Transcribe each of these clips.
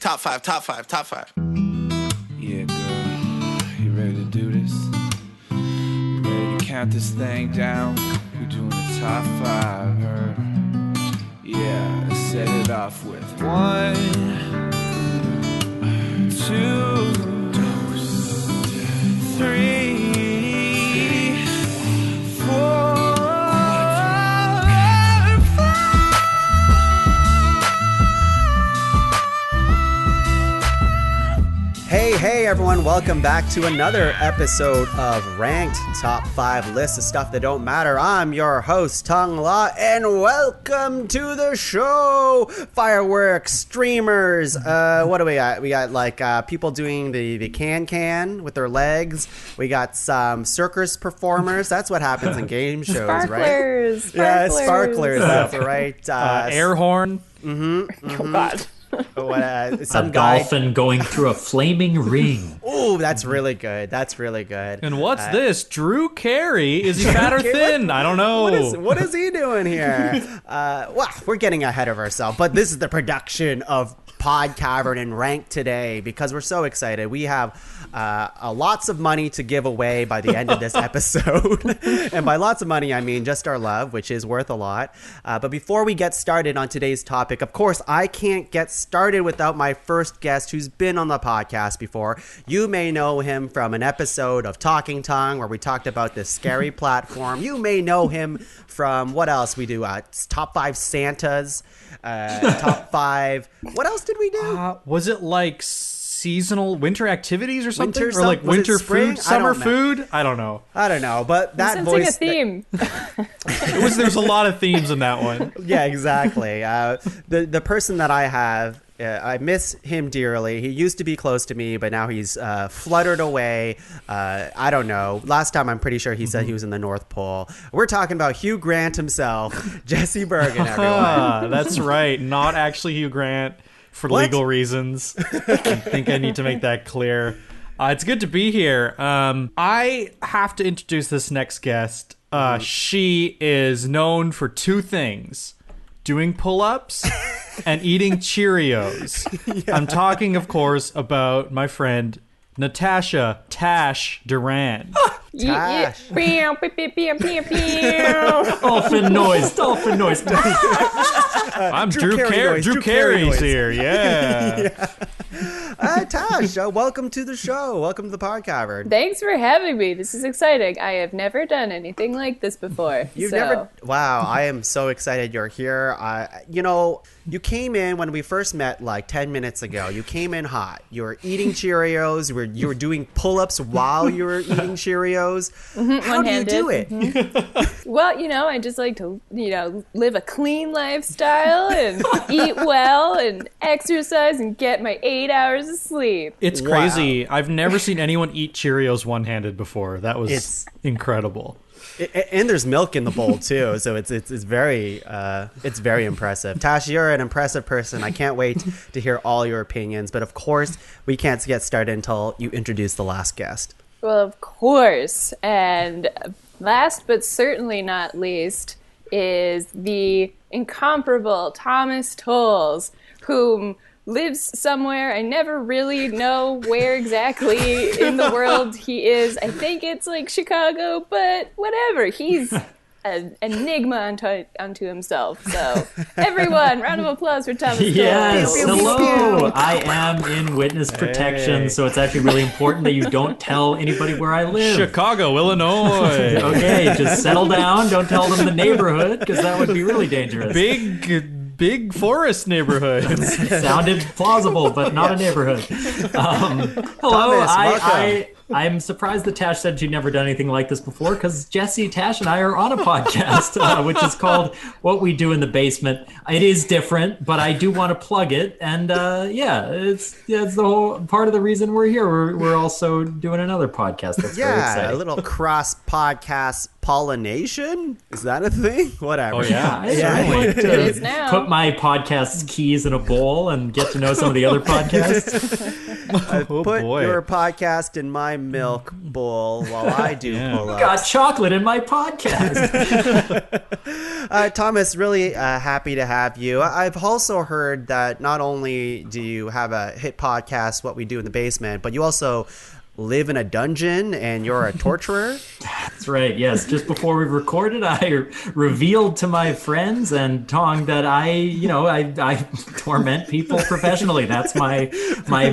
Top five, top five, top five. Yeah, girl. You ready to do this? You ready to count this thing down? We're doing the top five, heard? Yeah, let's set it off with 1, 2, 3, 4. Hey everyone, welcome back to another episode of Ranked Top 5 List of Stuff That Don't Matter. I'm your host, Tuong La, and welcome to the show! Fireworks, streamers, what do we got? We got like people doing the can with their legs. We got some circus performers. That's what happens in game shows, Sparklers, right? Yeah, sparklers, that's right. Air horn. Oh, God. Some dolphin going through a flaming ring. Oh, that's really good. That's really good. And what's this? Drew Carey? Is he fat or thin? I don't know. What is he doing here? Well, we're getting ahead of ourselves, but this is the production of Pod Cavern and Ranked today because we're so excited. We have lots of money to give away by the end of this episode. And by lots of money, I mean just our love, which is worth a lot. But before we get started on today's topic, of course, I can't get started without my first guest who's been on the podcast before. You may know him from an episode of Talking Tongue where we talked about this scary platform. You may know him from what else we do? Top 5 Santas, top 5. What else did we do? Was it like seasonal winter activities or something? Winter or like was it winter spring? food, summer food? I don't know. I don't know, but that Sounds voice... like a theme. There's a lot of themes in that one. Yeah, exactly. The person that I have, I miss him dearly. He used to be close to me, but now he's fluttered away. I don't know. Last time, I'm pretty sure he said he was in the North Pole. We're talking about Hugh Grant himself, Jesse Bergen, everyone. That's right. Not actually Hugh Grant for legal reasons. I think I need to make that clear. It's good to be here. I have to introduce this next guest. She is known for 2 things. Doing pull-ups and eating Cheerios. Yeah. I'm talking, of course, about my friend Natashia Tash Durand. Tash. Dolphin noise. I'm Drew Carey's here. Yeah. Tash, welcome to the show. Welcome to the Pod Cavern. Thanks for having me. This is exciting. I have never done anything like this before. Wow, I am so excited you're here. You came in when we first met like 10 minutes ago. You came in hot. You were eating Cheerios. You were doing pull-ups while you were eating Cheerios. How do you do it? Mm-hmm. Well, I just like to, live a clean lifestyle and eat well and exercise and get my 8 hours of sleep. It's crazy. I've never seen anyone eat Cheerios one-handed before. That was incredible. And there's milk in the bowl too, so it's very impressive. Tash, you're an impressive person. I can't wait to hear all your opinions. But of course, we can't get started until you introduce the last guest. Well, of course. And last but certainly not least is the incomparable Thomas Proles, whom lives somewhere. I never really know where exactly in the world he is. I think it's like Chicago, but whatever. He's an enigma unto himself. So everyone, round of applause for Thomas Proles. Yes, hello. I am in witness protection, so it's actually really important that you don't tell anybody where I live. Chicago, Illinois. Okay, just settle down. Don't tell them the neighborhood, because that would be really dangerous. Big forest neighborhood. Sounded plausible, but not a neighborhood. Hello, Thomas, I'm surprised that Tash said she'd never done anything like this before, because Jesse, Tash, and I are on a podcast, which is called What We Do in the Basement. It is different, but I do want to plug it, and it's the whole part of the reason we're here. We're also doing another podcast. That's very exciting. A little cross podcast pollination. Is that a thing? Whatever. Oh yeah, I'd like It is now. to put my podcast's keys in a bowl and get to know some of the other podcasts. Put your podcast in my my milk bowl while I do pull-ups. Got chocolate in my podcast. Thomas, really happy to have you. I've also heard that not only do you have a hit podcast, What We Do in the Basement, but you also live in a dungeon and you're a torturer. That's right. Yes. Just before we recorded, I revealed to my friends and Tuong that I torment people professionally. That's my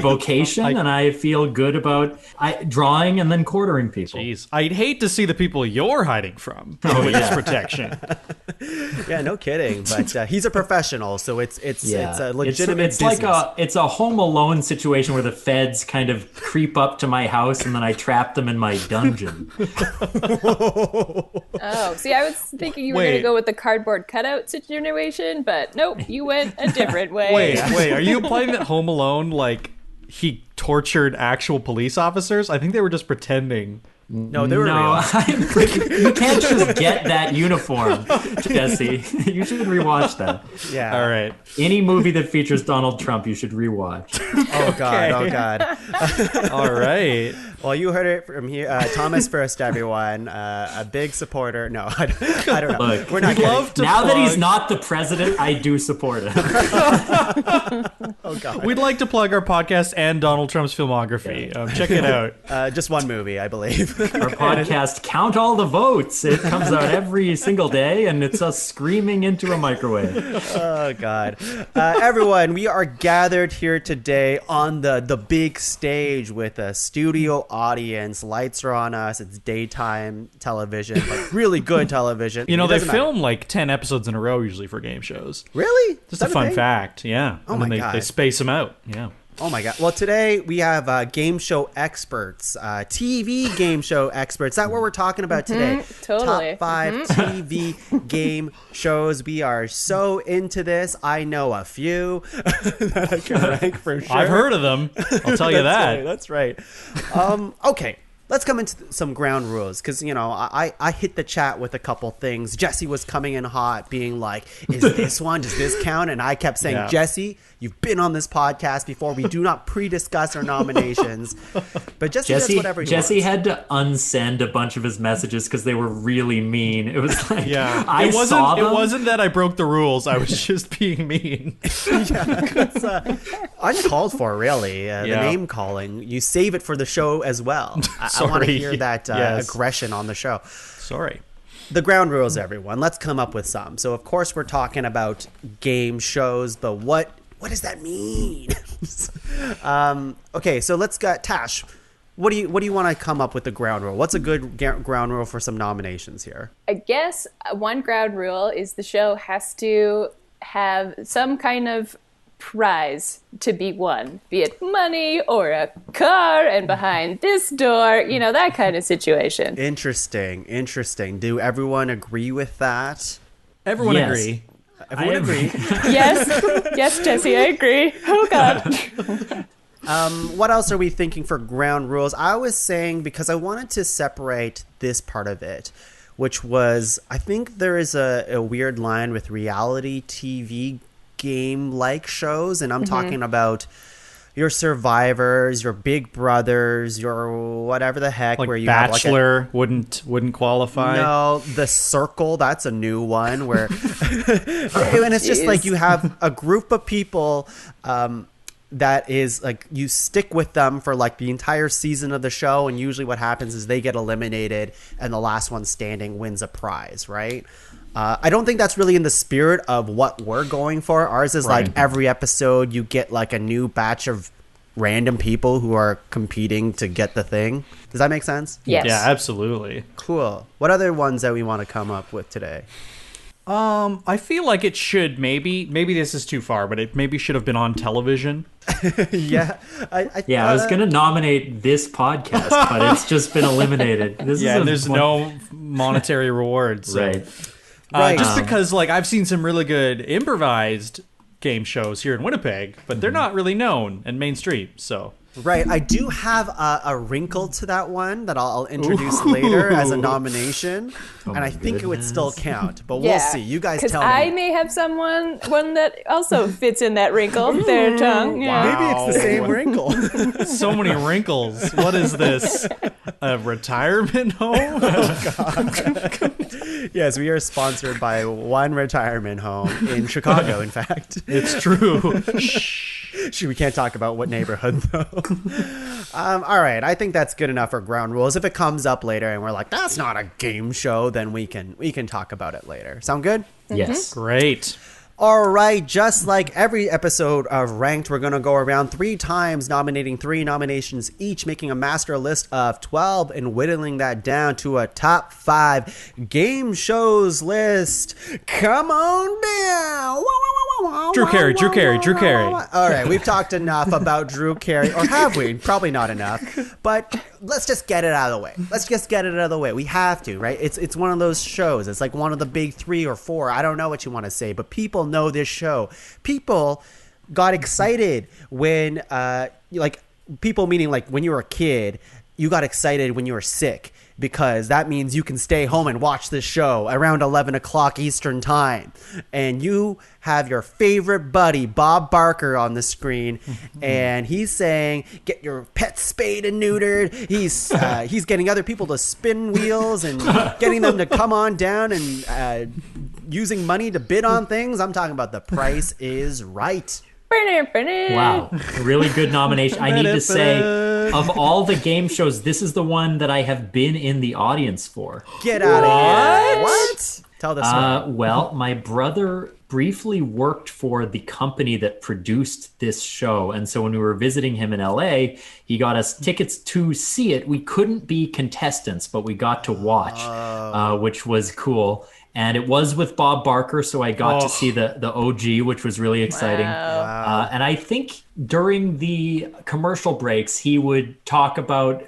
vocation, and I feel good about drawing and then quartering people. Jeez, I'd hate to see the people you're hiding from with this protection. Yeah, no kidding. But he's a professional, so it's a legitimate It's business. like it's a Home Alone situation where the feds kind of creep up to my house and then I trap them in my dungeon. Oh, see, I was thinking you were going to go with the cardboard cutout situation, but nope, you went a different way. Wait, are you implying that Home Alone, like, he tortured actual police officers? I think they were just pretending. No, they were real. You can't just get that uniform, Jesse. You should rewatch that. Yeah. All right. Any movie that features Donald Trump, you should rewatch. Oh God. All right. Well, you heard it from here. Thomas first, everyone. A big supporter. No, I don't know. Look, We're not kidding. now that he's not the president, I do support him. Oh God. We'd like to plug our podcast and Donald Trump's filmography. Check it out. Just one movie, I believe. Our podcast, Count All the Votes. It comes out every single day, and it's us screaming into a microwave. Oh God. Everyone, we are gathered here today on the big stage with a studio audience. Lights are on us. It's daytime television, like really good television. You know, It they doesn't matter. film like 10 episodes in a row usually for game shows. Really? Just a fun thing? fact, yeah. Oh And then my they God. space them out, yeah. Oh my God. Well, today we have game show experts, TV game show experts. That's what we're talking about today. Totally. Top 5 TV game shows. We are so into this. I know a few that I can rank for sure. I've heard of them. I'll tell you that. That's right. Okay. Let's come into some ground rules because, you know, I hit the chat with a couple things. Jesse was coming in hot being like, is this one, does this count? And I kept saying, Yeah. Jesse, you've been on this podcast before. We do not pre-discuss our nominations. But Jesse does whatever he Jesse wants. had to unsend a bunch of his messages because they were really mean. It was like, Yeah. I saw them. It wasn't that I broke the rules. I was just being mean. It's uncalled for, really. The Yeah. name calling. You save it for the show as well. I want to Sorry. hear that Yes. aggression on the show. Sorry. The ground rules, everyone. Let's come up with some. So, of course, we're talking about game shows, but what does that mean? Okay, so let's get Tash. What do you want to come up with the ground rule? What's a good ground rule for some nominations here? I guess one ground rule is the show has to have some kind of prize to be won, be it money or a car, and behind this door, you know, that kind of situation. Interesting. Do everyone agree with that? Everyone Yes. agree. Everyone agree? Yes, Jesse, I agree. Oh God. What else are we thinking for ground rules? I was saying, because I wanted to separate this part of it, which was, I think there is a weird line with reality TV game-like shows, and I'm talking about your Survivors, your Big Brothers, your whatever the heck, Like where you Bachelor wouldn't qualify. no, The Circle, that's a new one where and it's just Jeez. like you have a group of people that is like you stick with them for like the entire season of the show, and usually what happens is they get eliminated and the last one standing wins a prize, right? I don't think that's really in the spirit of what we're going for. Ours is like every episode you get like a new batch of random people who are competing to get the thing. Does that make sense? Yes. Yeah, absolutely. Cool. What other ones that we want to come up with today? I feel like it should maybe this is too far, but it maybe should have been on television. Yeah. I was going to nominate this podcast, but it's just been eliminated. There's no monetary rewards. So. Right. Right. Just because, like, I've seen some really good improvised game shows here in Winnipeg, but they're not really known and mainstream. So Right. I do have a wrinkle to that one that I'll introduce later as a nomination. And I think it would still count. But we'll see. You guys tell me. I may have one that also fits in that wrinkle there, Tuong. Yeah. Maybe it's the same wrinkle. So many wrinkles. What is this? A retirement home? Yes, we are sponsored by one retirement home in Chicago, in fact. It's true. We can't talk about what neighborhood, though. All right, I think that's good enough for ground rules. If it comes up later and we're like, that's not a game show, then we can talk about it later. Sound good? Yes. Great. All right, just like every episode of Ranked, we're going to go around 3 times, nominating 3 nominations each, making a master list of 12 and whittling that down to a top 5 game shows list. Come on down. Drew Carey. All right, we've talked enough about Drew Carey, or have we? Probably not enough, but let's just get it out of the way. We have to, right? It's one of those shows. It's like one of the big 3 or 4. I don't know what you want to say, but people know this show. People got excited when, people meaning like when you were a kid, you got excited when you were sick, because that means you can stay home and watch this show around 11 o'clock Eastern time. And you have your favorite buddy, Bob Barker, on the screen. And he's saying, get your pet spayed and neutered. He's getting other people to spin wheels and getting them to come on down and using money to bid on things. I'm talking about The Price is Right. Wow, really good nomination. I need to say, of all the game shows, this is the one that I have been in the audience for. Get out of here. What? Tell the story. Well, my brother briefly worked for the company that produced this show. And so when we were visiting him in LA, he got us tickets to see it. We couldn't be contestants, but we got to watch, which was cool. And it was with Bob Barker, so I got to see the OG, which was really exciting. Wow. And I think during the commercial breaks, he would talk about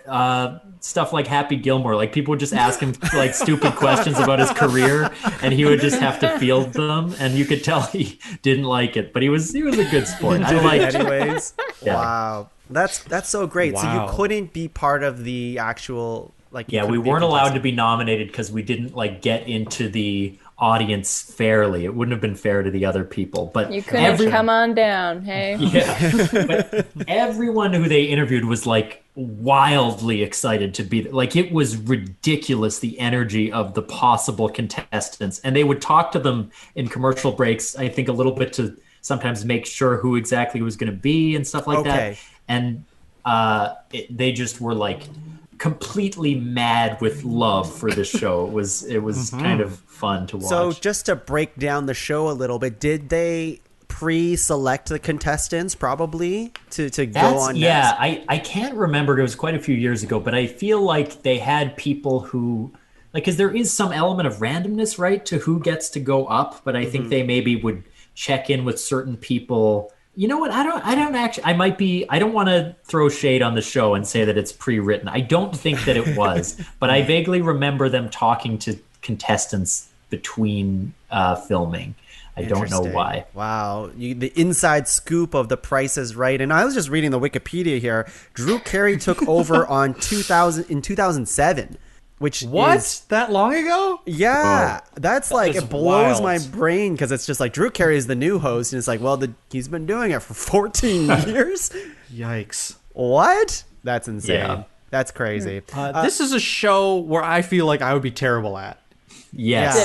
stuff like Happy Gilmore. Like, people would just ask him like stupid questions about his career, and he would just have to field them. And you could tell he didn't like it, but he was a good sport. I liked it. Anyways. Yeah. Wow. That's so great. Wow. So you couldn't be part of the actual... we weren't allowed to be nominated because we didn't get into the audience fairly. It wouldn't have been fair to the other people. But You couldn't come on down, hey? Yeah, but everyone who they interviewed was wildly excited to be there. It was ridiculous, the energy of the possible contestants, and they would talk to them in commercial breaks. I think a little bit to sometimes make sure who exactly was going to be and stuff like that. And they just were completely mad with love for this show. It was kind of fun to watch. So just to break down the show a little bit, did they pre-select the contestants probably to go on next? Yeah, I can't remember. It was quite a few years ago, but I feel like they had people who, because there is some element of randomness, right, to who gets to go up, but I think they maybe would check in with certain people. You know what? I don't want to throw shade on the show and say that it's pre-written. I don't think that it was, but I vaguely remember them talking to contestants between filming. I don't know why. Wow. The inside scoop of The Price is Right. And I was just reading the Wikipedia here. Drew Carey took over in 2007. That long ago? Yeah, that's it blows wild. my brain, because it's just Drew Carey is the new host, and it's he's been doing it for 14 years. Yikes. What? That's insane. Yeah. That's crazy. This is a show where I feel like I would be terrible at. Yes.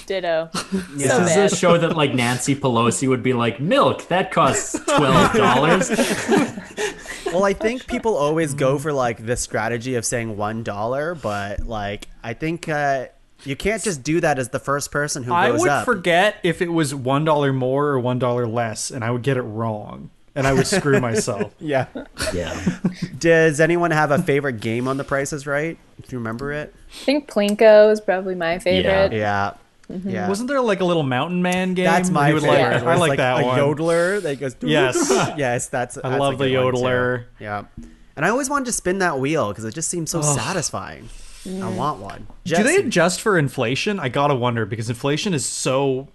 Ditto. This is a show that Nancy Pelosi would be like, milk, that costs $12. Well, I think people always go for the strategy of saying $1, but I think you can't just do that as the first person who goes up. I would forget if it was $1 more or $1 less, and I would get it wrong, and I would screw myself. Yeah. Yeah. Does anyone have a favorite game on The Price is Right? Do you remember it? I think Plinko is probably my favorite. Yeah. Yeah. Wasn't there a little Mountain Man game? That's my favorite. I like that a one. yodeler that goes. Yes. Yes, that's I love the yodeler. Yeah, and I always wanted to spin that wheel because it just seems so satisfying. I want one. Do they adjust for inflation? I gotta wonder, because inflation is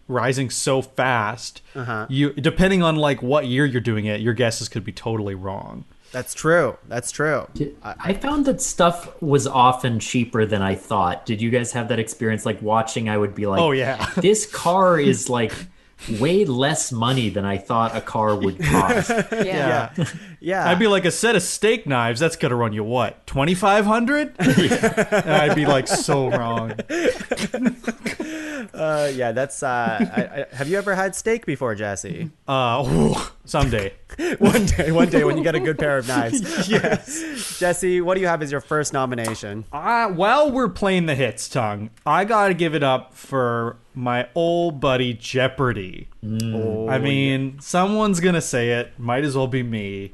rising so fast. You, depending on what year you're doing it, your guesses could be totally wrong. That's true. That's true. I found that stuff was often cheaper than I thought. Did you guys have that experience? Like watching, I would be like, Oh, yeah. this car is like way less money than I thought a car would cost. Yeah. Yeah. I'd be like, a set of steak knives, that's gonna run you what, 2,500? And I'd be like, so wrong. Yeah, that's have you ever had steak before, Jesse? Someday. One day when you get a good pair of knives. Yes. Jesse, what do you have as your first nomination? While we're playing the hits, Tongue, I gotta give it up for my old buddy Jeopardy. I mean, someone's gonna say it. Might as well be me.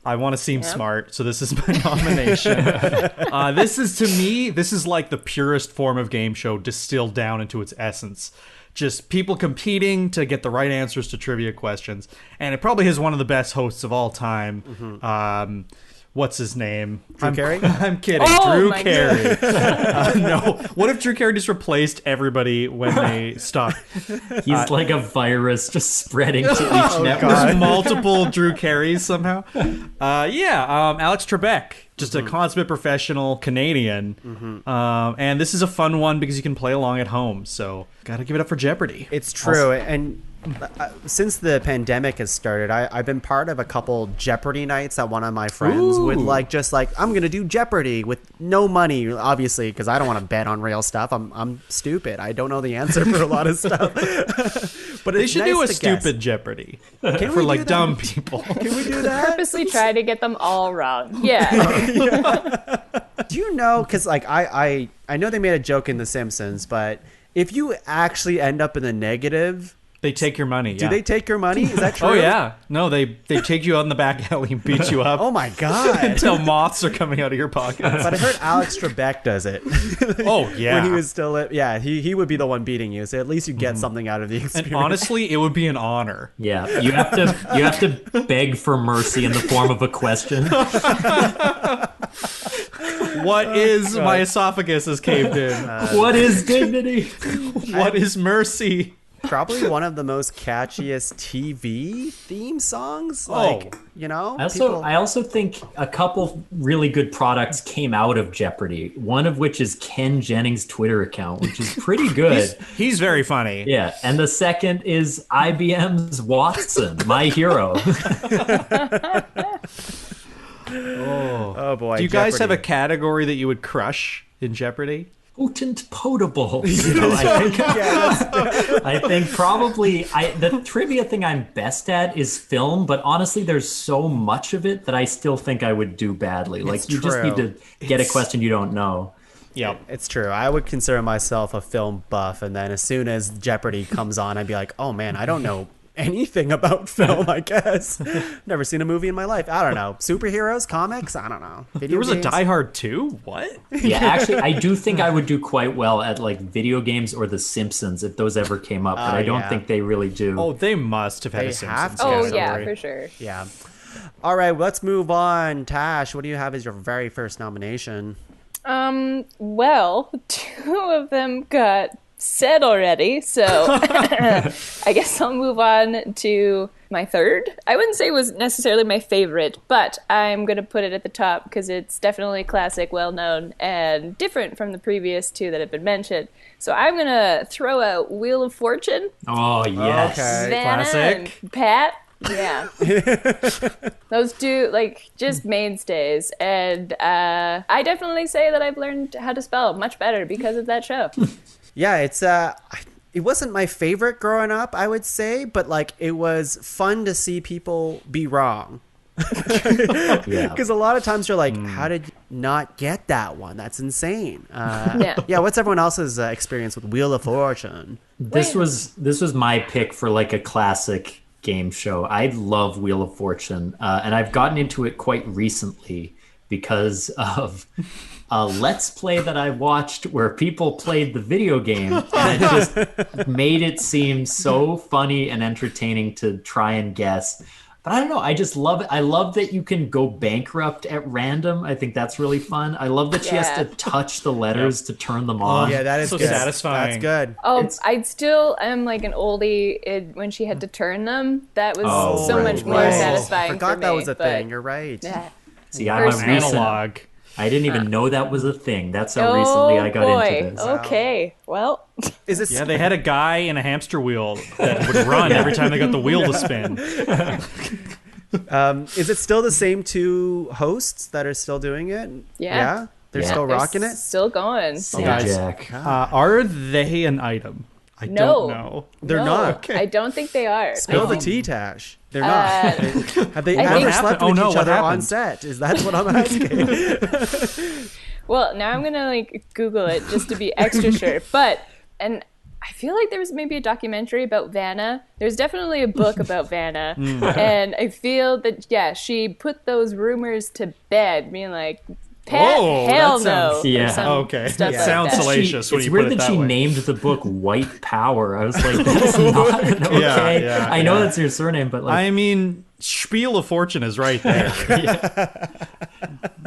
I want to seem smart, so this is my nomination. This is, to me, this is like the purest form of game show distilled down into its essence. Just people competing to get the right answers to trivia questions. And it probably has one of the best hosts of all time. What's his name? Drew Carey? I'm kidding. Oh, Drew my Carey. No. What if Drew Carey just replaced everybody when they stopped? He's like a virus just spreading to each network. There's multiple Drew Careys somehow. Alex Trebek, just a consummate professional Canadian. And this is a fun one because you can play along at home. So gotta give it up for Jeopardy. It's true. And since the pandemic has started, I've been part of a couple Jeopardy nights that one of my friends would I'm going to do Jeopardy with no money, obviously, because I don't want to bet on real stuff. I'm stupid. I don't know the answer for a lot of stuff. But They it's should nice do a to stupid guess. Jeopardy Can for we like do that? dumb people. Can we do that? Purposely try to get them all wrong. Yeah. Do you know? Because like I know they made a joke in The Simpsons, but if you actually end up in the negative, They take your money. do they take your money? Is that true? Oh yeah. No, they take you out in the back alley and beat you up. Oh my god. Until moths are coming out of your pockets. But I heard Alex Trebek does it. Oh yeah. When he was still, he would be the one beating you. So at least you get something out of the experience. And honestly, it would be an honor. Yeah, you have to beg for mercy in the form of a question. What is my esophagus is caved in? What is dignity? What is mercy? Probably one of the most catchiest TV theme songs. Like, I also think a couple really good products came out of Jeopardy. One of which is Ken Jennings' Twitter account, which is pretty good. He's very funny. Yeah, and the second is IBM's Watson, my hero. oh boy. Do you guys have a Jeopardy. category that you would crush in Jeopardy? Potent potable. I think probably the trivia thing I'm best at is film, but honestly, there's so much of it that I still think I would do badly. Like you just need to get a question you don't know. Yep. It's true. I would consider myself a film buff, and then as soon as Jeopardy comes on, I'd be like, oh man, I don't know anything about film, I guess. Never seen a movie in my life. I don't know. Superheroes, comics, I don't know. Video There was games? a Die Hard 2? What? Yeah, actually, I do think I would do quite well at like video games or The Simpsons if those ever came up, but I don't think they really do. Oh, they must have had They a Simpsons have to. Oh, category. yeah, for sure. Yeah. All right, let's move on. Tash, what do you have as your very first nomination? Well, two of them got said already, so I guess I'll move on to my third. I wouldn't say it was necessarily my favorite, but I'm going to put it at the top because it's definitely classic, well-known, and different from the previous two that have been mentioned. So I'm going to throw out Wheel of Fortune. Oh, yes. Okay. Vanna classic. and Pat. Yeah. Those two, like, just mainstays. And I definitely say that I've learned how to spell much better because of that show. Yeah, it's it wasn't my favorite growing up, I would say, but like it was fun to see people be wrong. Yeah. Because a lot of times you're like, how did you not get that one? That's insane. Yeah. What's everyone else's experience with Wheel of Fortune? This was my pick for like a classic game show. I love Wheel of Fortune, and I've gotten into it quite recently because of a Let's Play that I watched where people played the video game, and it just made it seem so funny and entertaining to try and guess. But I don't know. I just love it. I love that you can go bankrupt at random. I think that's really fun. I love that she has to touch the letters to turn them on. Yeah, that is So good. satisfying. That's good. Oh, I still am like an oldie when she had to turn them. That was so right, much more right. satisfying Forgot for that me, was a but thing. You're right. Yeah. See, I'm a First recent. Analog. I didn't even know that was a thing. That's how recently I got into this. Okay, well, Is this Yeah, they had a guy in a hamster wheel that would run every time they got the wheel to spin. is it still the same two hosts that are still doing it? Yeah. They're Yeah. still they're rocking it. still going. Say, Guys. Jack. Are they an item? I No. don't know. They're No, not. I don't think they are. Spill the tea, Tash. They're not. Have they I ever think- slept Oh, with no, each what other on happened? set? Is that what I'm asking? Well, now I'm gonna like Google it just to be extra sure. And I feel like there was maybe a documentary about Vanna. There's definitely a book about Vanna, and I feel that she put those rumors to bed, being like, Whoa, hell that no. sounds- or Yeah. some Okay. stuff Yeah. like Sounds that. salacious when It's you weird put it that that she way. named the book White Power. I was like, that's not an okay. yeah, I know yeah. that's your surname, but like, I mean, Spiel of Fortune is right there.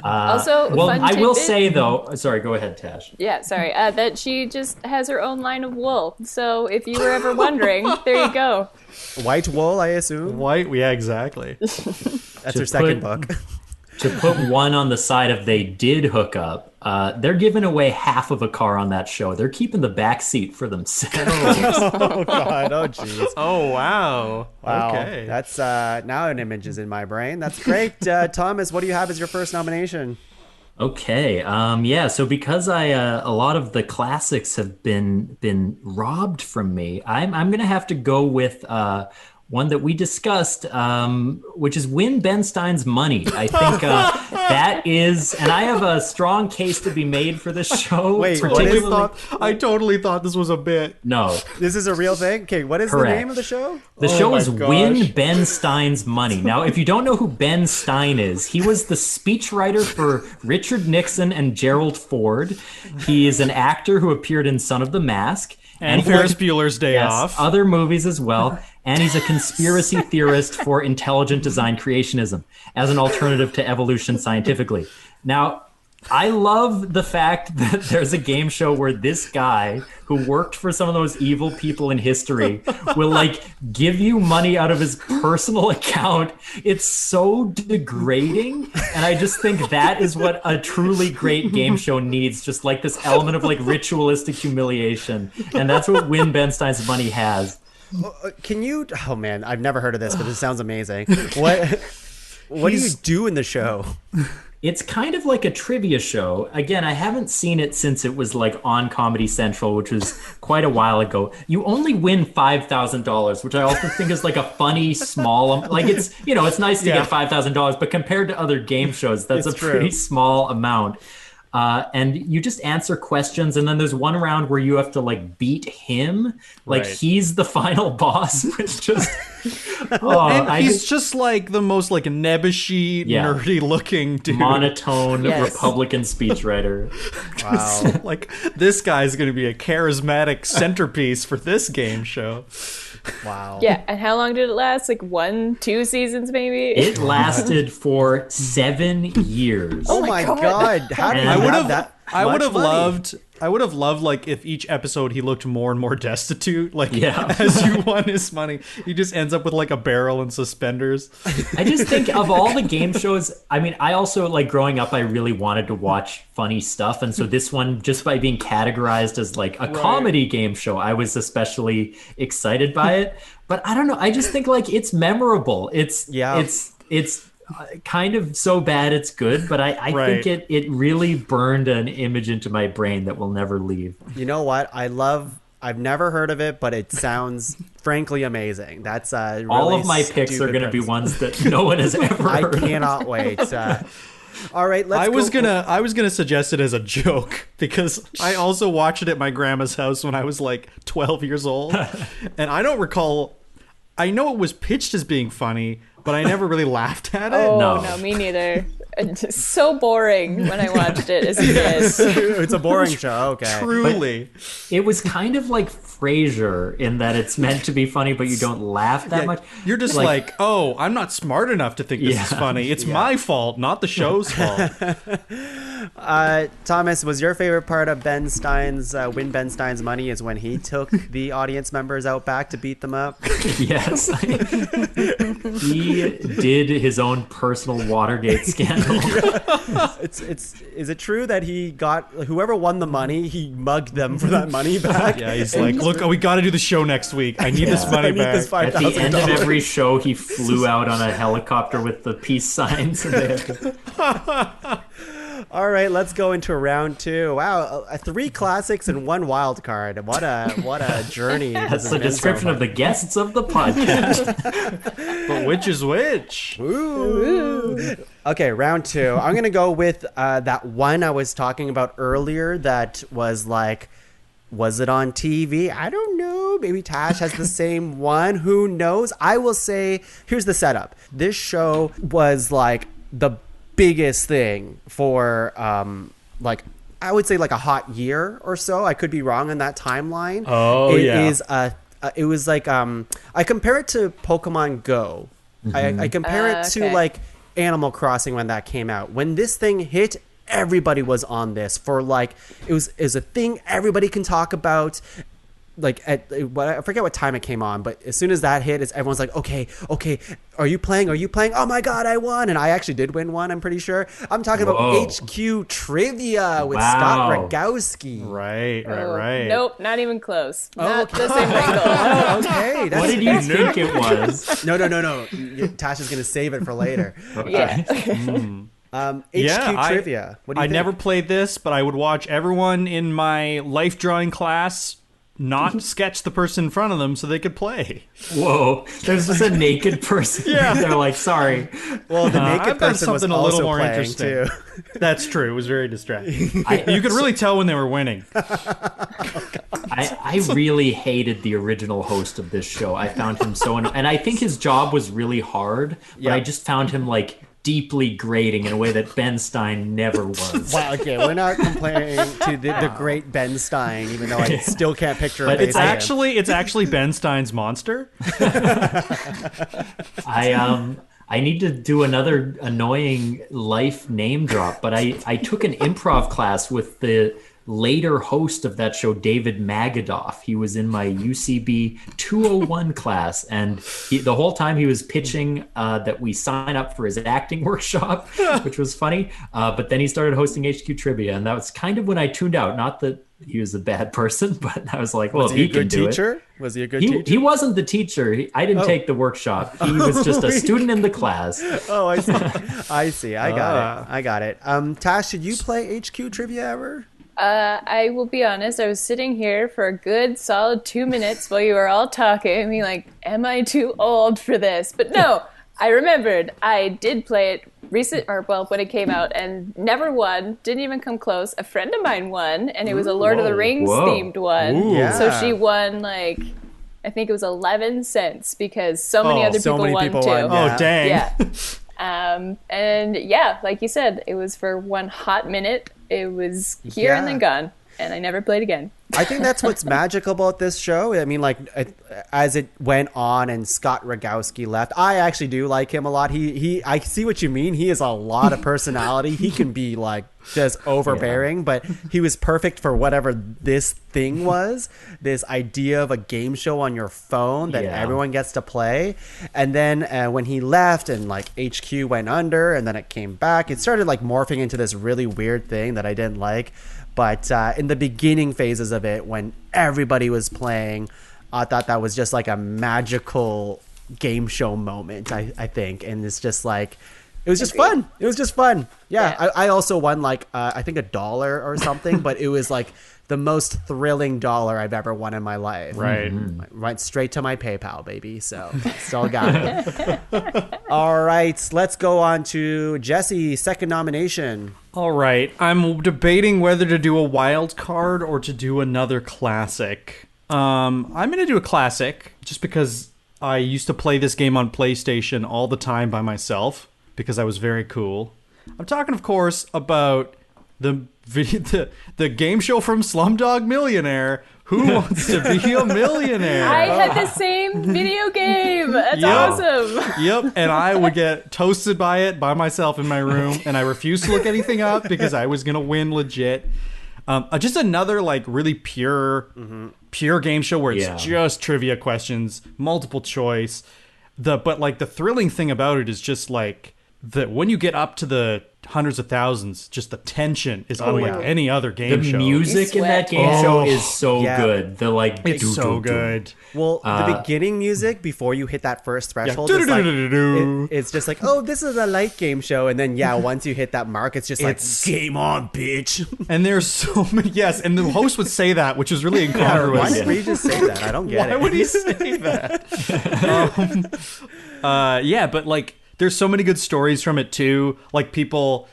Also, well, fun I will tidbit- say though. Sorry, go ahead, Tash. Yeah, sorry. That she just has her own line of wool. So if you were ever wondering, there you go. White wool, I assume. White? Yeah, exactly. That's her To second put- book. To put one on the side of they did hook up, they're giving away half of a car on that show. They're keeping the back seat for themselves. Oh God! Oh jeez! Oh, wow. Wow. Okay. That's now an image is in my brain. That's great, Thomas. What do you have as your first nomination? Okay. Yeah. So because a lot of the classics have been robbed from me, I'm gonna have to go with one that we discussed, which is Win Ben Stein's Money. I think that is, and I have a strong case to be made for this show. Wait, what particularly. is- I totally thought this was a bit. No, This is a real thing. Okay, what is the Correct. name of the show? the Oh show my is gosh. Win Ben Stein's Money. Now, if you don't know who Ben Stein is, he was the speechwriter for Richard Nixon and Gerald Ford. He is an actor who appeared in Son of the Mask. And Ferris Bueller's Day Off. Other movies as well. And he's a conspiracy theorist for intelligent design creationism as an alternative to evolution scientifically. Now, I love the fact that there's a game show where this guy who worked for some of those evil people in history will like give you money out of his personal account. It's so degrading. And I just think that is what a truly great game show needs. Just like this element of like ritualistic humiliation. And that's what Win Ben Stein's Money has. Can you? Oh man, I've never heard of this, but this sounds amazing. What do you do in the show? It's kind of like a trivia show. Again, I haven't seen it since it was like on Comedy Central, which was quite a while ago. You only win $5,000, which I also think is like a funny small, like it's, you know, it's nice to Yeah. get $5,000, but compared to other game shows, that's It's a true. pretty small amount. And you just answer questions, and then there's one round where you have to like beat him, like Right. he's the final boss, which just And I he's just- just like the most like nebbishy, Yeah. nerdy looking dude. monotone Yes. Republican speechwriter. Wow. Like this guy's gonna be a charismatic centerpiece for this game show. Wow. Yeah, and how long did it last? Like 1-2 seasons, maybe? It lasted for 7 years. Oh my God! How did And you I have would've- that? I would much have money? loved. I would have loved like if each episode he looked more and more destitute. Like Yeah. as you won his money, he just ends up with like a barrel and suspenders. I just think of all the game shows, I mean, I also, like, growing up, I really wanted to watch funny stuff. And so this one, just by being categorized as, like, a comedy game show, I was especially excited by it. But I don't know. I just think, like, it's memorable. It's kind of so bad it's good, but I Right. think it really burned an image into my brain that will never leave. You know what? I've never heard of it, but it sounds frankly amazing. That's really All of my picks are stupid going to be premise. ones that no one has ever I heard of. cannot wait. All right, let's. I was go- gonna suggest it as a joke because I also watched it at my grandma's house when I was like 12 years old, and I don't recall. I know it was pitched as being funny, but I never really laughed at it. Oh, No. no, me neither. It's so boring when I watched it as a kid. It's a boring show. Okay. Truly. It was kind of like Frasier in that it's meant to be funny, but you don't laugh that much. You're just like, oh, I'm not smart enough to think this is Yeah. funny. It's my fault, not the show's fault. Thomas, was your favorite part of Ben Stein's Win Ben Stein's Money is when he took the audience members out back to beat them up? Yes. He did his own personal Watergate scandal. Is it true that he got whoever won the money, he mugged them for that money back? Yeah, he's like, look, we got to do the show next week. I need this money I need back. this At the end of $5,000. every show, he flew out on a helicopter with the peace signs. And they had to... All right, let's go into round two. Wow, 3 classics and 1 wild card. What a journey. That's the description of the guests of the podcast. But which is which? Ooh. Okay, round 2. I'm going to go with that one I was talking about earlier that was like, was it on TV? I don't know. Maybe Tash has the same one. Who knows? I will say, here's the setup. This show was like the biggest thing for like I would say like a hot year or so. I could be wrong on that timeline. Oh, yeah. It was like I compare it to Pokemon Go. I compare it to Okay. like Animal Crossing when that came out. When this thing hit, everybody was on this for like it was a thing everybody can talk about. Like I forget what time it came on, but as soon as that hit, everyone's like, okay, are you playing? Oh my god, I won! And I actually did win one. I'm pretty sure. I'm talking Whoa. about HQ Trivia with Wow. Scott Rogowski. Right. Oh, Nope, not even close. Oh, Not the same wrinkle. Oh, okay. What did you think it was? No. Tasha's gonna save it for later. Yeah. HQ Yeah, Trivia. What do you I think? never played this, but I would watch everyone in my life drawing class not sketch the person in front of them so they could play. Whoa, there's just a naked person. Yeah. They're like, sorry. Well, the naked I've done person was something a little also more playing interesting. too. That's true. It was very distracting. I, You could really tell when they were winning. I really hated the original host of this show. I found him so and I think his job was really hard, but Yeah. I just found him like deeply grating in a way that Ben Stein never was. Wow, okay, we're not complaining to the great Ben Stein, even though I still can't picture a But face It's of him. actually Ben Stein's monster. I need to do another annoying life name drop, but I took an improv class with the later host of that show, David Magadoff. He was in my UCB 201 class, and the whole time he was pitching that we sign up for his acting workshop, which was funny. But then he started hosting HQ Trivia, and that was kind of when I tuned out. Not that he was a bad person, but I was like, well, Was if he a he can good do teacher? it. Was he a good He teacher? wasn't the teacher. I didn't take the workshop. He was just a student in the class. Oh, I see. I got it. Tash, did you play HQ Trivia ever? I will be honest, I was sitting here for a good solid 2 minutes while you were all talking, being like, am I too old for this? But no, I remembered I did play it when it came out and never won, didn't even come close. A friend of mine won, and it was a Lord of the Rings themed one. Ooh. Yeah. So she won like, I think it was 11 cents because so many other so people many won people too. won, yeah. Oh, dang. Yeah. And yeah, like you said, it was for one hot minute. It was here and Yeah. then gone, and I never played again. I think that's what's magical about this show. I mean, like, as it went on and Scott Rogowski left, I actually do like him a lot. I see what you mean. He has a lot of personality. He can be like just overbearing, but he was perfect for whatever this thing was. This idea of a game show on your phone that everyone gets to play. And then when he left and like HQ went under and then it came back, it started like morphing into this really weird thing that I didn't like. But in the beginning phases of it, when everybody was playing, I thought that was just like a magical game show moment, I think. And it's just like, it was just fun. It was just fun. Yeah. I also won like, I think $1 or something, but it was like the most thrilling dollar I've ever won in my life. Right. Went straight to my PayPal, baby. So still got it. All right. Let's go on to Jesse, second nomination. All right. I'm debating whether to do a wild card or to do another classic. I'm going to do a classic just because I used to play this game on PlayStation all the time by myself because I was very cool. I'm talking, of course, about the game show from Slumdog Millionaire. Who wants to be a millionaire? I had the same video game. That's awesome. Yep, and I would get toasted by it by myself in my room, and I refused to look anything up because I was gonna win legit. Just another like really pure game show where it's just trivia questions, multiple choice. but like the thrilling thing about it is just like that when you get up to the hundreds of thousands, just the tension is unlike any other game The show. music in that game show is so good. The like, It's so good. Well, the beginning music before you hit that first threshold is like, it's just like, oh, this is a light game show, and then once you hit that mark, it's just like, game on, bitch. And there's so many, and the host would say that, which is really incongruous. Why did Regis say that? I don't get it. Why would he say that? But like, there's so many good stories from it too. Like people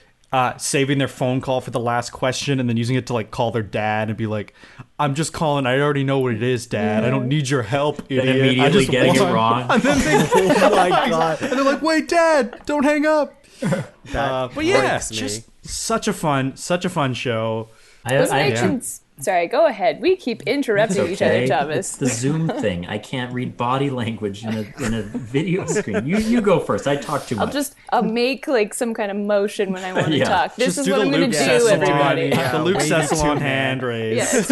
saving their phone call for the last question and then using it to like call their dad and be like, I'm just calling. I already know what it is, Dad. I don't need your help, idiot. And immediately getting it wrong. And then oh my God. And they're like, wait, Dad, don't hang up. But yeah, breaks me. just such a fun show. Sorry, go ahead. We keep interrupting each other, Thomas. It's the Zoom thing. I can't read body language in a video screen. You go first. I talk too much. I'll make like some kind of motion when I want to talk. This Just is do what the I'm going Luke to do, Cecilon, everybody. the Luke Cecilon hand raise. Yeah, it's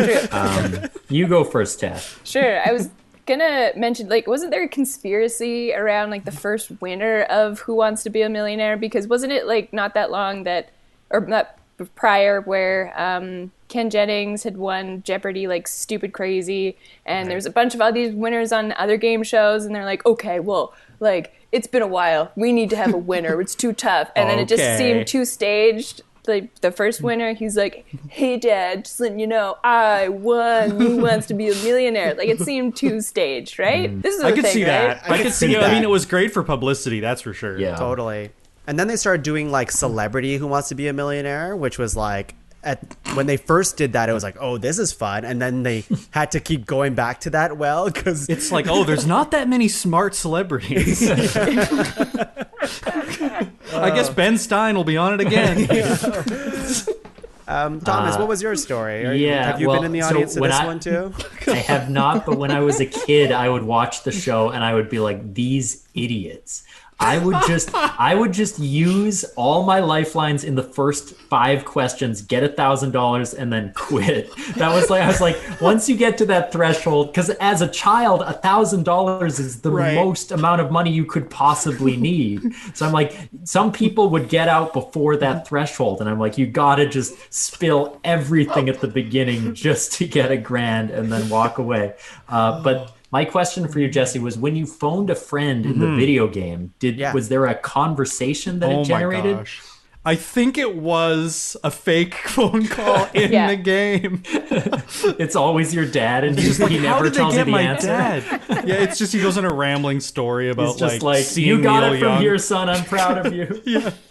true. You go first, Tash. Sure. I was gonna mention, like, wasn't there a conspiracy around like the first winner of Who Wants to Be a Millionaire? Because wasn't it like not that long that, or not prior, where Ken Jennings had won Jeopardy like stupid crazy, and there's a bunch of all these winners on other game shows, and they're like, okay, well, like, it's been a while, we need to have a winner, it's too tough. And then it just seemed too staged. Like the first winner, he's like, hey Dad, just letting you know, I won Who Wants to Be a Millionaire. Like, it seemed too staged, right? This is I could thing, see right? that. I could see that. I mean, it was great for publicity, that's for sure. Yeah. Totally. And then they started doing like Celebrity Who Wants to Be a Millionaire, which was like, when they first did that, it was like, oh, this is fun. And then they had to keep going back to that because It's like, oh, there's not that many smart celebrities. I guess Ben Stein will be on it again. Thomas, what was your story? Have you well, been in the audience so for this when one too? I have not, but when I was a kid, I would watch the show and I would be like, these idiots. I would just use all my lifelines in the first 5 questions, get $1,000, and then quit. I was like, once you get to that threshold, because as a child, $1,000 is the most amount of money you could possibly need. So I'm like, some people would get out before that threshold, and I'm like, you gotta just spill everything at the beginning just to get $1,000 and then walk away. But my question for you, Jesse, was when you phoned a friend in the video game, was there a conversation that it generated? My gosh. I think it was a fake phone call in the game. It's always your dad, and he never tells you the answer. Dad? Yeah, it's just he goes on a rambling story about He's just like seeing you got Neil it from Young. here, son. I'm proud of you.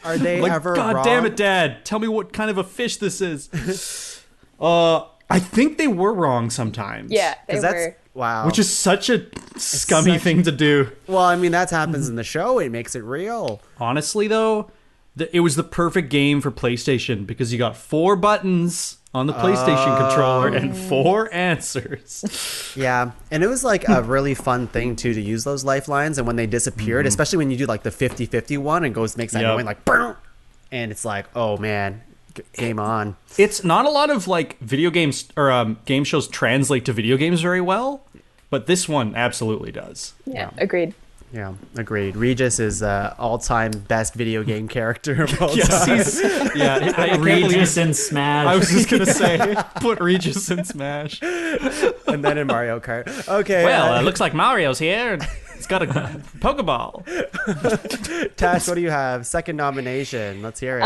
Are they Like, ever God wrong? damn it, Dad! Tell me what kind of a fish this is. I think they were wrong sometimes. Yeah, they were. Wow. Which is such a scummy thing to do. Well, I mean, that happens in the show. It makes it real. Honestly, though, it was the perfect game for PlayStation because you got 4 buttons on the PlayStation controller and 4 answers. Yeah, and it was like a really fun thing, too, to use those lifelines. And when they disappeared, especially when you do like the 50-50 one and makes that noise like, boom, and it's like, oh, man. Game on. It's not a lot of like video games or game shows translate to video games very well, but this one absolutely does. Yeah, agreed. Yeah, agreed. Regis is all-time best video game character of all time. I Regis in Smash. I was just gonna say, put Regis in Smash, and then in Mario Kart. Okay. Well, looks like Mario's here. And it's got a Pokeball. Tash, what do you have? Second nomination. Let's hear it.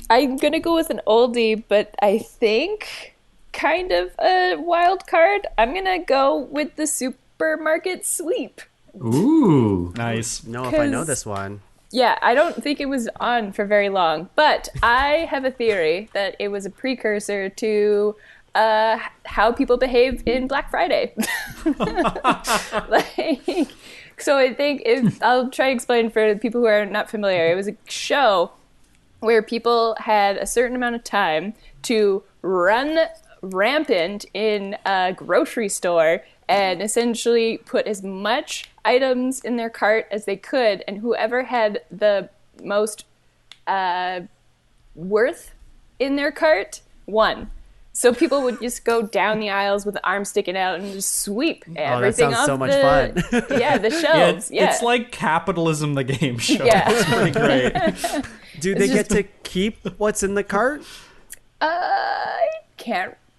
I'm going to go with an oldie, but I think kind of a wild card. I'm going to go with the Supermarket Sweep. Ooh. Nice. Know if I know this one. Yeah, I don't think it was on for very long, but I have a theory that it was a precursor to how people behave in Black Friday. So I think I'll try to explain for people who are not familiar. It was a show where people had a certain amount of time to run rampant in a grocery store and essentially put as much items in their cart as they could, and whoever had the most worth in their cart won. So people would just go down the aisles with the arm sticking out and just sweep that everything sounds off so much fun. the shelves. It's like Capitalism, the game show. Yeah. It's pretty great. Do they get to keep what's in the cart?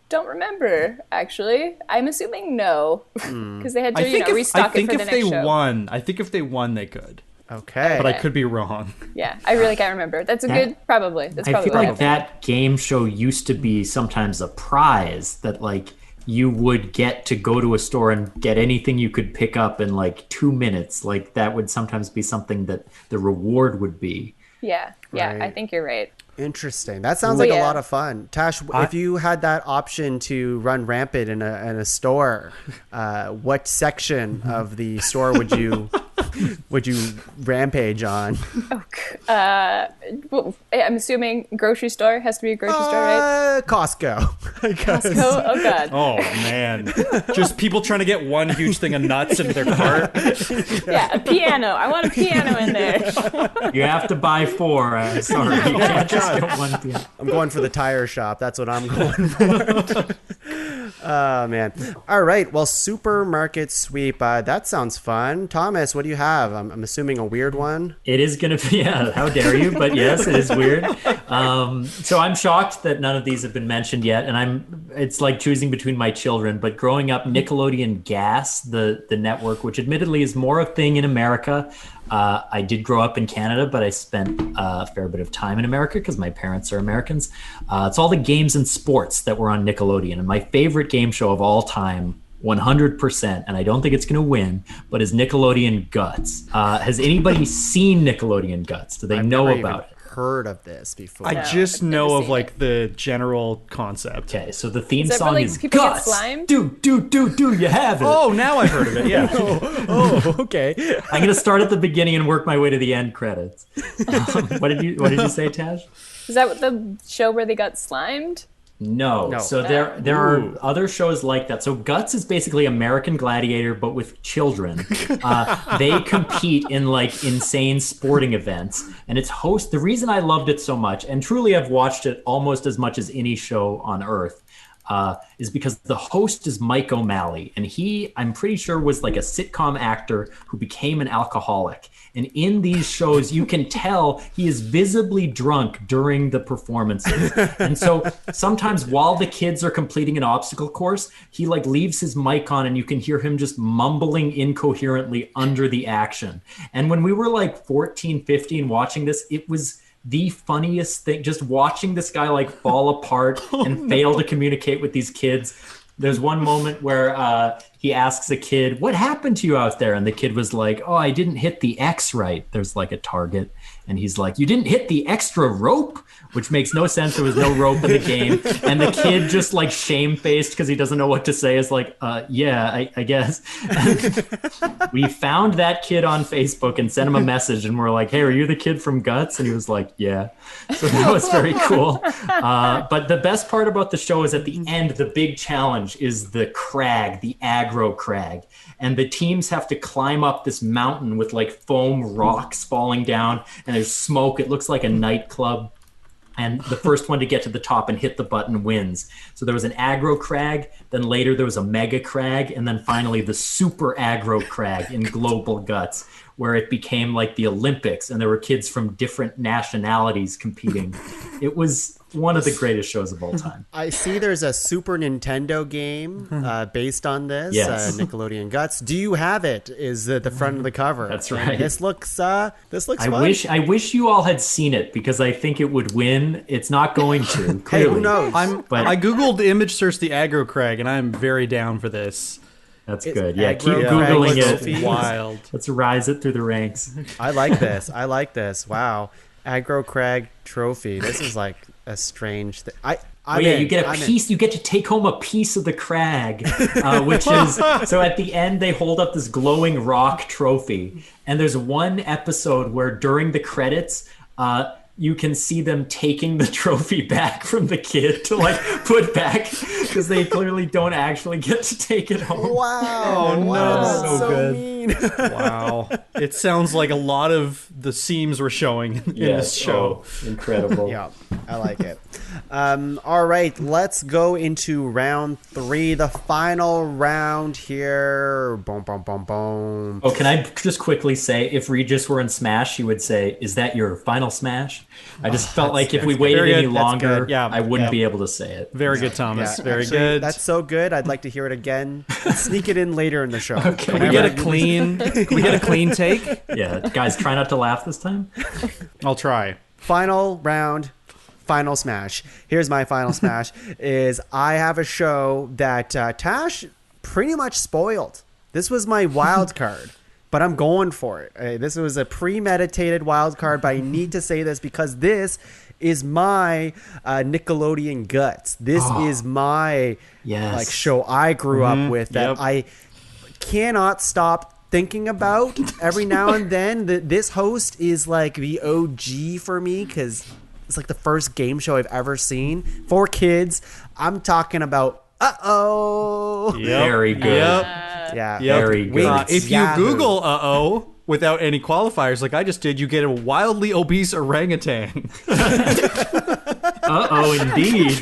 Don't remember, actually. I'm assuming no, because they had to, restock it for the next show. I think if they won, they could. Okay. But I could be wrong. Yeah, I really can't remember. That's probably. That's I probably feel like right. that game show used to be sometimes a prize that like you would get to go to a store and get anything you could pick up in like 2 minutes. Like that would sometimes be something that the reward would be. Yeah, Right. I think you're right. Interesting. That sounds like a lot of fun. Tash, if you had that option to run rampant in a store, what section of the store would you rampage on? Well, I'm assuming grocery store has to be a grocery store, right? Costco. I guess. Costco? Oh, God. Oh, man. Just people trying to get one huge thing of nuts into their cart. Yeah, a piano. I want a piano in there. You have to buy 4. I'm sorry. You can't just get one piano. I'm going for the tire shop. That's what I'm going for. Oh, man. All right. Well, supermarket sweep. That sounds fun. Thomas, what do you have? I'm assuming a weird one. It is going to be, yeah, how dare you? But yes, it is weird. So I'm shocked that none of these have been mentioned yet. And it's like choosing between my children. But growing up, Nickelodeon Gas, the network, which admittedly is more a thing in America. I did grow up in Canada, but I spent a fair bit of time in America because my parents are Americans. It's all the games and sports that were on Nickelodeon. And my favorite game show of all time, 100%, and I don't think it's going to win, but is Nickelodeon Guts. Has anybody seen Nickelodeon Guts? Do they know about it? Heard of this before? I just know of like the general concept. Okay, so the theme Is that song where, like, is people get Guts. slimed? Do you have it? Oh, now I've heard of it. Yeah. Oh, okay. I'm going to start at the beginning and work my way to the end credits. What did you say, Tash? Is that what the show where they got slimed? No. So there are other shows like that. So Guts is basically American Gladiator, but with children. They compete in like insane sporting events, and it's the reason I loved it so much, and truly I've watched it almost as much as any show on earth, is because the host is Mike O'Malley, and I'm pretty sure was like a sitcom actor who became an alcoholic. And in these shows, you can tell he is visibly drunk during the performances. And so sometimes while the kids are completing an obstacle course, he like leaves his mic on and you can hear him just mumbling incoherently under the action. And when we were like 14, 15 watching this, it was the funniest thing, just watching this guy like fall apart and fail to communicate with these kids. There's one moment where he asks a kid, "What happened to you out there?" And the kid was like, "Oh, I didn't hit the X right." There's like a target. And he's like, "You didn't hit the extra rope?" Which makes no sense. There was no rope in the game. And the kid just like shamefaced because he doesn't know what to say is like, yeah, I guess. We found that kid on Facebook and sent him a message. And we're like, "Hey, are you the kid from Guts?" And he was like, "Yeah." So that was very cool. But the best part about the show is at the end, the big challenge is the crag, the aggro crag. And the teams have to climb up this mountain with like foam rocks falling down. And there's smoke. It looks like a nightclub. And the first one to get to the top and hit the button wins. So there was an aggro crag, then later there was a mega crag, and then finally the super aggro crag in Global Guts, where it became like the Olympics and there were kids from different nationalities competing. It was one of the greatest shows of all time. I see there's a Super Nintendo game based on this, Yes. Nickelodeon Guts. Do you have it? Is the front of the cover? That's And right. this looks fun. I wish you all had seen it because I think it would win. It's not going to, Hey, clearly. who knows? I googled image search the aggro crag, and I'm very down for this. That's It's good. Yeah, keep aggro Googling crag it. trophies. Wild. Let's rise it through the ranks. I like this. Wow. Aggro Crag trophy. This is like a strange thing. You get a piece. You get to take home a piece of the crag, which is so. At the end, they hold up this glowing rock trophy, and there's one episode where during the credits, you can see them taking the trophy back from the kid to like put back because they clearly don't actually get to take it home. Wow. Oh, no. That's So so good. mean. Wow. It sounds like a lot of the seams were showing in this show. Incredible. Yeah. I like it. All right, let's go into round 3, the final round here. Boom, boom, boom, boom. Oh, can I just quickly say, if Regis were in Smash, he would say, "Is that your final Smash?" I just felt like if we waited Very any good. That's longer, good. Yeah. I wouldn't be able to say it. Very good, Thomas. Yeah, Very actually, good. That's so good. I'd like to hear it again. Sneak it in later in the show. Okay. Can we get a clean? Can we get a clean take? Yeah, guys, try not to laugh this time. I'll try. Final round, final smash. Here's my final smash is I have a show that Tash pretty much spoiled. This was my wild card, but I'm going for it. This was a premeditated wild card, but I need to say this because this is my Nickelodeon guts. This is my Yes. show I grew up with that Yep. I cannot stop thinking about every now and then. This host is like the OG for me because it's like the first game show I've ever seen for kids. I'm talking about Yep. Very good. Yep. yeah, Very good. Winks, If you Yahoo. Google "uh-oh" without any qualifiers, like I just did, you get a wildly obese orangutan. Uh-oh, indeed.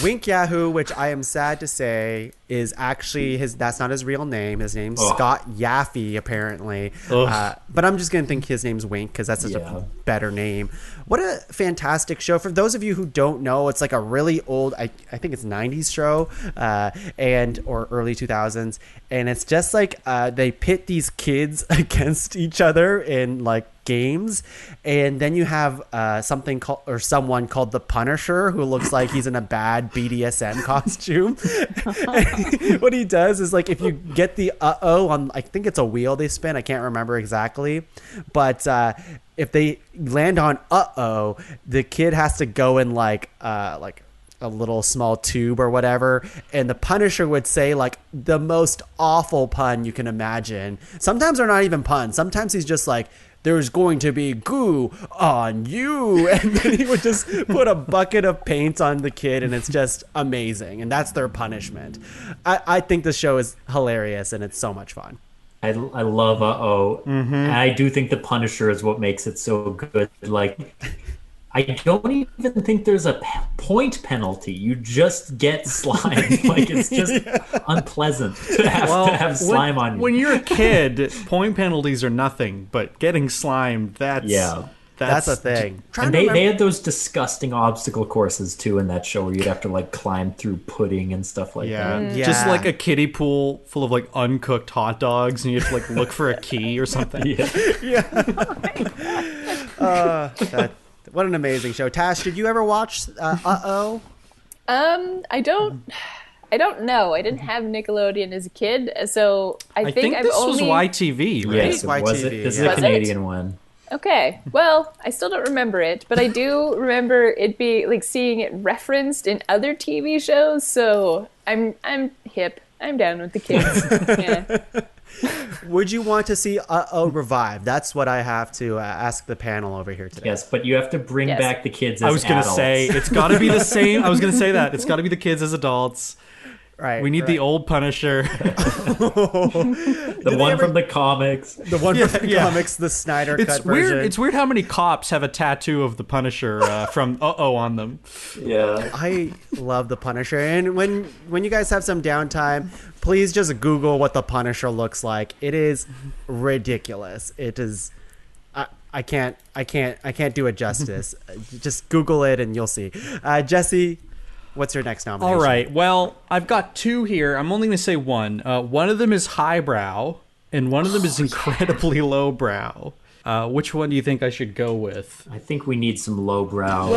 Wink Yahoo, which I am sad to say is actually that's not his real name. His name's Scott Yaffe, apparently. But I'm just going to think his name's Wink because that's such a better name. What a fantastic show. For those of you who don't know, it's like a really old, I think it's 90s show or early 2000s. And it's just like they pit these kids against each other in like games, and then you have someone called the Punisher who looks like he's in a bad BDSM costume. What he does is like if you get the on, I think it's a wheel they spin, I can't remember exactly, but if they land on the kid has to go in like a little small tube or whatever, and the Punisher would say like the most awful pun you can imagine. Sometimes they're not even puns. Sometimes he's just like, "There's going to be goo on you," and then he would just put a bucket of paint on the kid, and it's just amazing. And that's their punishment. I think the show is hilarious, and it's so much fun. I love And I do think the Punisher is what makes it so good. Like, I don't even think there's a point penalty. You just get slime. Like, it's just unpleasant to have slime on you. When you're a kid, point penalties are nothing, but getting slime, that's a thing. And they had those disgusting obstacle courses too in that show where you'd have to like climb through pudding and stuff like that. Yeah. Just like a kiddie pool full of like uncooked hot dogs, and you have to like look for a key or something. What an amazing show. Tash, did you ever watch I don't know. I didn't have Nickelodeon as a kid, so I think I've this only was YTV, right? Yes, it was. YTV, This is yeah. a Was it? Canadian one. Okay. Well, I still don't remember it, but I do remember it be like seeing it referenced in other TV shows, so I'm hip. I'm down with the kids. Yeah. Would you want to see revive? That's what I have to ask the panel over here today. Yes, but you have to bring Yes. back the kids as I was gonna adults. say it's got to be the same. I was gonna say that it's got to be the kids as adults. Right. We need the old Punisher. the one from the comics. The one from the comics, the Snyder It's cut weird. version. It's weird how many cops have a tattoo of the Punisher from on them. Yeah. I love the Punisher, and when you guys have some downtime, please just Google what the Punisher looks like. It is ridiculous. It is. I can't do it justice. Just Google it and you'll see. Jesse, what's your next nomination? All right. Well, I've got two here. I'm only going to say one. One of them is highbrow, and one of them is incredibly lowbrow. Which one do you think I should go with? I think we need some lowbrow.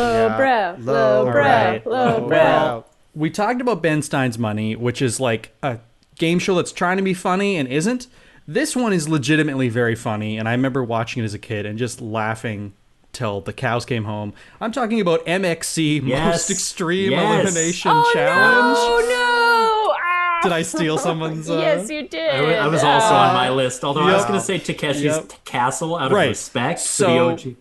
Low-brow. We talked about Ben Stein's Money, which is like a game show that's trying to be funny and isn't. This one is legitimately very funny, and I remember watching it as a kid and just laughing till the cows came home. I'm talking about MXC, Most Extreme Elimination Challenge. Oh no! Ah! Did I steal someone's? Yes, you did. I was also on my list, although I was Yep. going to say Takeshi's Yep. Castle out of Right. respect for So- the OG.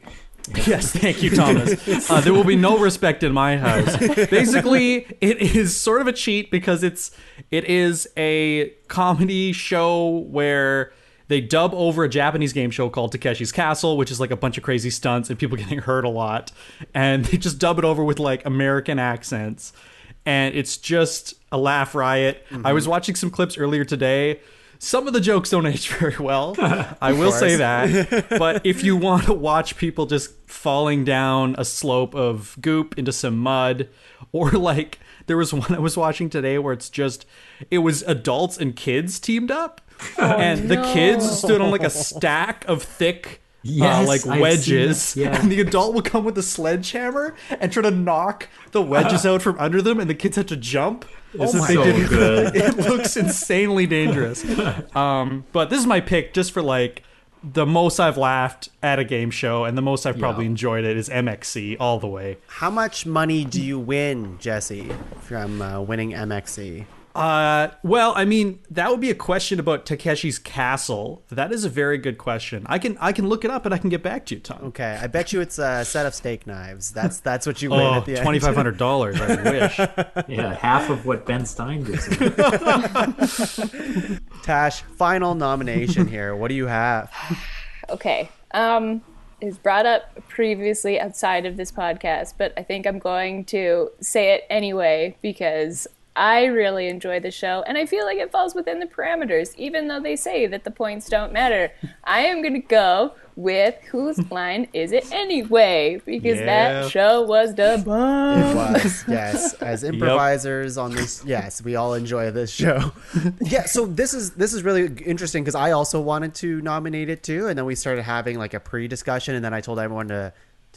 Yes, thank you, Thomas. There will be no respect in my house. Basically, it is sort of a cheat because it is a comedy show where they dub over a Japanese game show called Takeshi's Castle, which is like a bunch of crazy stunts and people getting hurt a lot. And they just dub it over with like American accents. And it's just a laugh riot. I was watching some clips earlier today. Some of the jokes don't age very well. I will say that. But if you want to watch people just falling down a slope of goop into some mud, or like there was one I was watching today where it was adults and kids teamed up. The kids stood on like a stack of thick like wedges, and the adult would come with a sledgehammer and try to knock the wedges out from under them, and the kids had to jump. Good. It looks insanely dangerous. But this is my pick just for like the most I've laughed at a game show and the most I've probably enjoyed it is MXC all the way. How much money do you win, Jesse, from winning MXC? Well, I mean, that would be a question about Takeshi's Castle. That is a very good question. I can look it up and I can get back to you, Tom. Okay, I bet you it's a set of steak knives. That's what you win at the end. $2,500. I wish. Yeah, half of what Ben Stein gets. Tash, final nomination here. What do you have? Okay. It was brought up previously outside of this podcast, but I think I'm going to say it anyway because I really enjoy the show, and I feel like it falls within the parameters, even though they say that the points don't matter. I am going to go with Whose Line Is It Anyway? Because that show was the bomb. It was, yes. As improvisers on this, yes, we all enjoy this show. Yeah, so this is really interesting because I also wanted to nominate it too, and then we started having like a pre-discussion, and then I told everyone to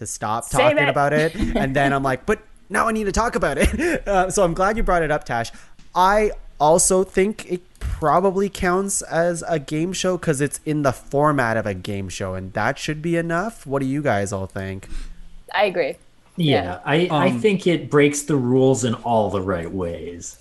stop talking about it, and then I'm like, but now I need to talk about it. So I'm glad you brought it up, Tash. I also think it probably counts as a game show because it's in the format of a game show, and that should be enough. What do you guys all think? I agree. Yeah, I think it breaks the rules in all the right ways.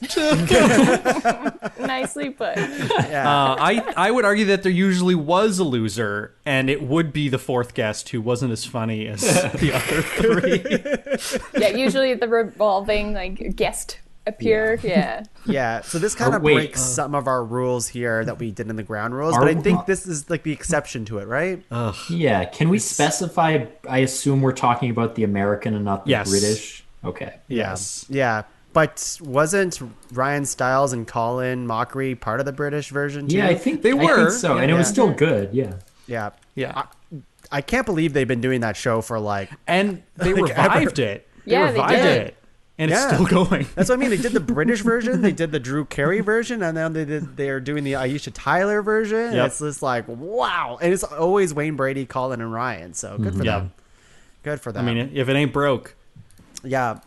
Nicely put. Yeah. I would argue that there usually was a loser, and it would be the fourth guest who wasn't as funny as the other three. Yeah, usually the revolving like guest appear. Yeah, so this kind of breaks some of our rules here that we did in the ground rules, but I think this is like the exception to it, right? Yeah, can we specify? I assume we're talking about the American and not the British. Okay. Yes. Yeah. But wasn't Ryan Stiles and Colin Mockery part of the British version too? Yeah, I think they were. I think so, and it was still good. Yeah. Yeah. I can't believe they've been doing that show for like, and they revived it. They revived did. it. And it's still going. That's what I mean. They did the British version, they did the Drew Carey version, and then they're doing the Aisha Tyler version. Yep. It's just like, wow. And it's always Wayne Brady, Colin, and Ryan. So good for them. Good for them. I mean, if it ain't broke. Yeah.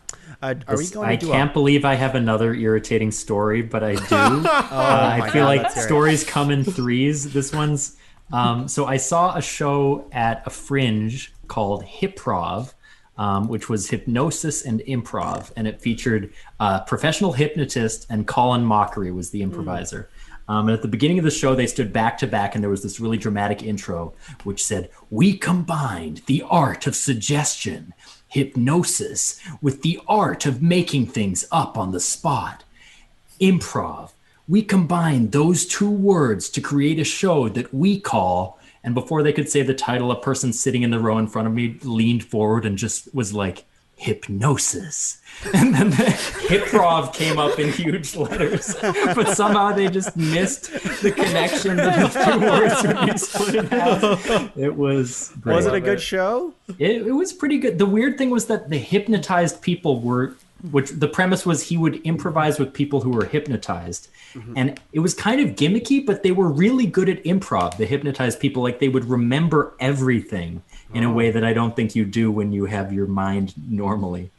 Are we going I to do can't believe I have another irritating story, but I do. I feel like stories come in threes. This one's... so I saw a show at a Fringe called Hiprov, which was hypnosis and improv, and it featured a professional hypnotist, and Colin Mockery was the improviser. And at the beginning of the show, they stood back to back, and there was this really dramatic intro, which said, "We combined the art of suggestion, hypnosis, with the art of making things up on the spot. Improv. We combined those two words to create a show that we call..." And before they could say the title, a person sitting in the row in front of me leaned forward and just was like, "Hypnosis." And then the Hiprov came up in huge letters. But somehow they just missed the connection that the two words would be split in half. It was great. Was it a good show? It was pretty good. The weird thing was that the hypnotized people were... which the premise was he would improvise with people who were hypnotized. Mm-hmm. And it was kind of gimmicky, but they were really good at improv, the hypnotized people. Like, they would remember everything in a way that I don't think you do when you have your mind normally.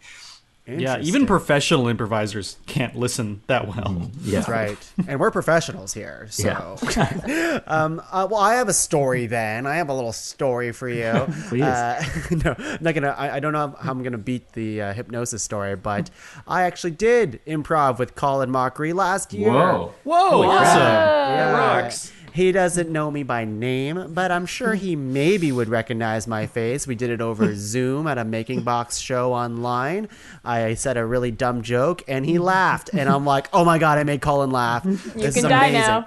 Yeah, even professional improvisers can't listen that well. Yeah. That's right. And we're professionals here. So, well, I have a story then. I have a little story for you. Please. No, I'm not gonna. I don't know how I'm gonna beat the hypnosis story, but I actually did improv with Colin Mockery last year. Whoa, awesome! Yeah. Rocks. He doesn't know me by name, but I'm sure he maybe would recognize my face. We did it over Zoom at a Making Box show online. I said a really dumb joke, and he laughed. And I'm like, oh my God, I made Colin laugh. You can die now.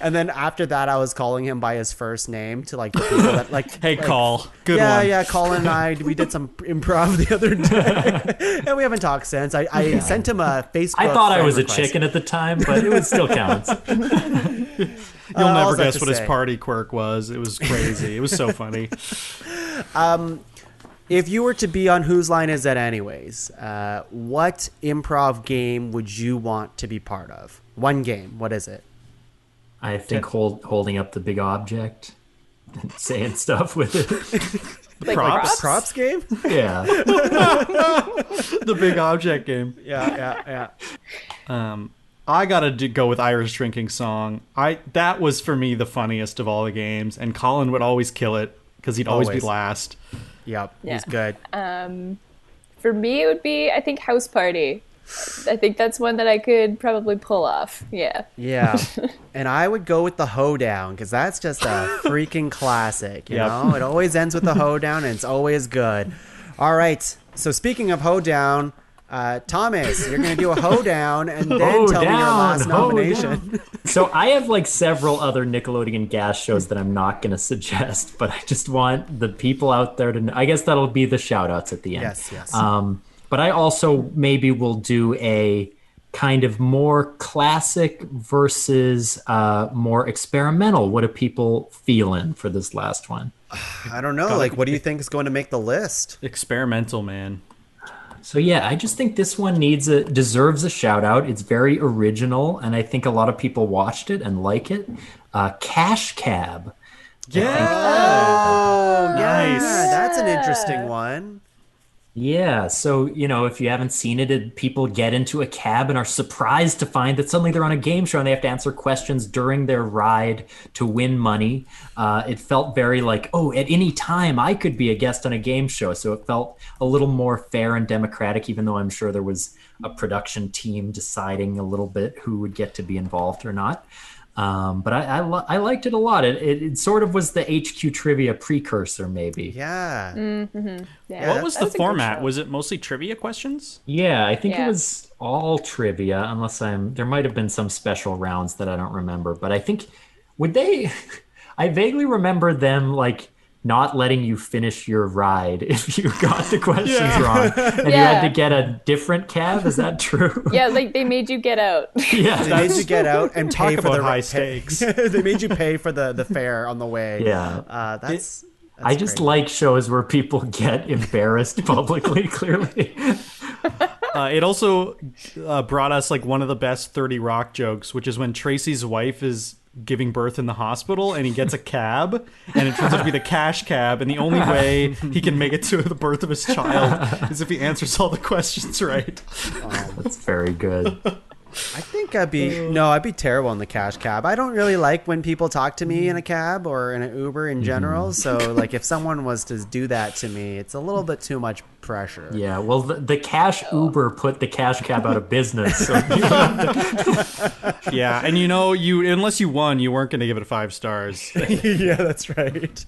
And then after that, I was calling him by his first name to like the people that like. Hey, Call. Good yeah, one. Yeah, Colin and I, we did some improv the other day, and we haven't talked since. I sent him a Facebook. I thought I was request. a chicken at the time, but it still counts. You'll never all that guess to what his say. party quirk was. It was crazy. It was so funny. If you were to be on Whose Line Is It Anyways, what improv game would you want to be part of? One game. What is it? I think holding up the big object and saying stuff with it. Like Props? Props game? Yeah. The big object game. Yeah. I gotta go with Irish Drinking Song. That was for me the funniest of all the games, and Colin would always kill it because he'd always be Always. last. Yep. Yeah. He's good. For me, it would be, I think, House Party. I think that's one that I could probably pull off. Yeah. Yeah. And I would go with the hoedown because that's just a freaking classic. You Yep. know, it always ends with the hoedown and it's always good. All right. So speaking of hoedown, Thomas, you're going to do a hoedown and then tell me your last nomination. So I have like several other Nickelodeon gas shows that I'm not going to suggest, but I just want the people out there to know. I guess that'll be the shout outs at the end. Yes. But I also maybe will do a kind of more classic versus more experimental. What are people feeling for this last one? I don't know. Like, what do you think is going to make the list? Experimental, man. So yeah, I just think this one deserves a shout out. It's very original, and I think a lot of people watched it and like it. Cash Cab. Oh, Nice. Yeah, that's an interesting one. Yeah, so, if you haven't seen it, people get into a cab and are surprised to find that suddenly they're on a game show and they have to answer questions during their ride to win money. It felt very like, at any time I could be a guest on a game show. So it felt a little more fair and democratic, even though I'm sure there was a production team deciding a little bit who would get to be involved or not. But I liked it a lot. It sort of was the HQ trivia precursor, maybe. Yeah. Yeah. What was That the a good format? show. Was it mostly trivia questions? Yeah, I think Yeah. it was all trivia, unless there might have been some special rounds that I don't remember. But I think, I vaguely remember them like not letting you finish your ride if you got the questions wrong. And you had to get a different cab. Is that true? Yeah, like they made you get out. Yeah. They made you get out and Talk pay for about the high stakes. They made you pay for the fare on the way. Yeah. That's I just great. like shows where people get embarrassed publicly, clearly. It also brought us like one of the best 30 Rock jokes, which is when Tracy's wife is giving birth in the hospital and he gets a cab and it turns out to be the cash cab, and the only way he can make it to the birth of his child is if he answers all the questions right. That's very good. I think I'd be terrible in the cash cab. I don't really like when people talk to me in a cab or in an Uber in general. So like if someone was to do that to me, it's a little bit too much pressure. Yeah, well, the cash Uber put the cash cab out of business. So Yeah, and unless you won, you weren't going to give it 5 stars. Yeah, that's right.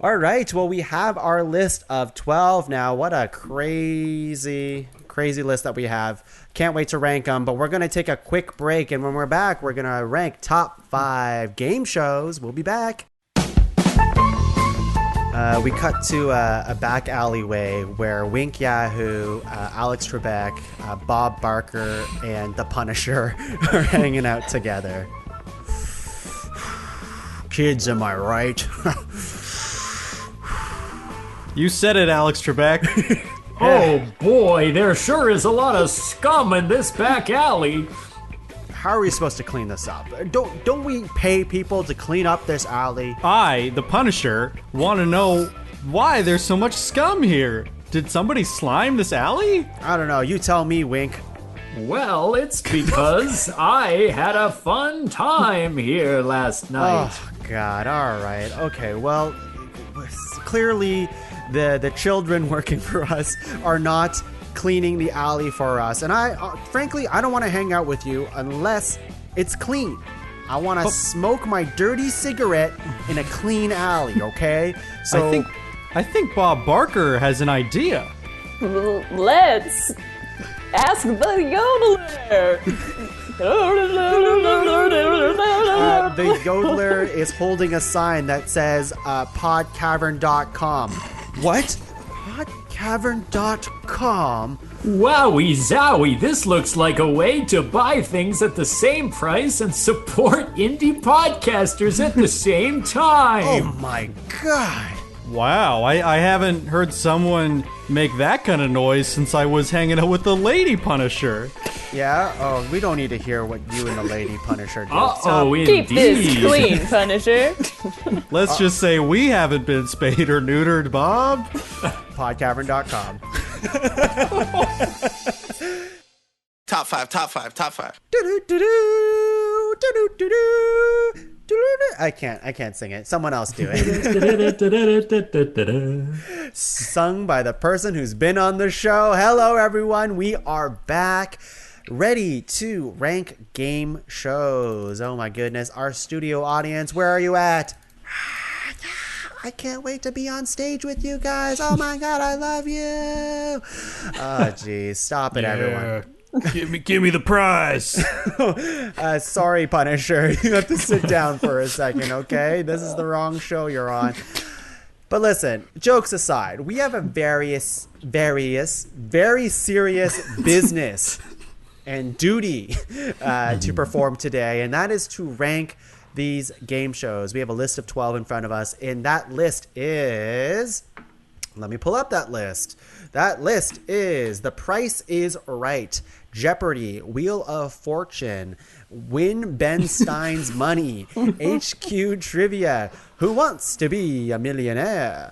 All right. Well, we have our list of 12 now. What a crazy list that we have. Can't wait to rank them, but we're going to take a quick break. And when we're back, we're going to rank top 5 game shows. We'll be back. We cut to a back alleyway where Wink Yahoo, Alex Trebek, Bob Barker, and The Punisher are hanging out together. Kids, am I right? You said it, Alex Trebek. oh boy, there sure is a lot of scum in this back alley. How are we supposed to clean this up? Don't we pay people to clean up this alley? I, the Punisher, want to know why there's so much scum here. Did somebody slime this alley? I don't know. You tell me, Wink. Well, it's because I had a fun time here last night. Oh, God. All right. Okay. Well, clearly the children working for us are not cleaning the alley for us. And frankly, I don't want to hang out with you unless it's clean. I want to smoke my dirty cigarette in a clean alley, okay? So I think Bob Barker has an idea. Let's ask the yodeler. The yodeler is holding a sign that says podcavern.com. What? Podcavern.com? Wowie zowie, this looks like a way to buy things at the same price and support indie podcasters at the same time. Oh my god. Wow, I haven't heard someone make that kind of noise since I was hanging out with the Lady Punisher. Yeah? Oh, we don't need to hear what you and the Lady Punisher do. Uh-oh, Keep this indeed. clean, Punisher. Let's just say we haven't been spayed or neutered, Bob. Podcavern.com. Top five. Do-do-do-do, do-do-do-do, do-do-do. I can't sing it. Someone else do it. Sung by the person who's been on the show. Hello, everyone. We are back, ready to rank game shows. Oh my goodness. Our studio audience, where are you at? I can't wait to be on stage with you guys. Oh my god, I love you. Oh geez, stop it, everyone. Give me the prize. Sorry, Punisher. You have to sit down for a second, okay? This is the wrong show you're on. But listen, jokes aside, we have a very serious business and duty to perform today, and that is to rank these game shows. We have a list of 12 in front of us, and that list is... Let me pull up that list. That list is The Price is Right, Jeopardy, Wheel of Fortune, Win Ben Stein's Money, HQ Trivia, Who Wants to Be a Millionaire?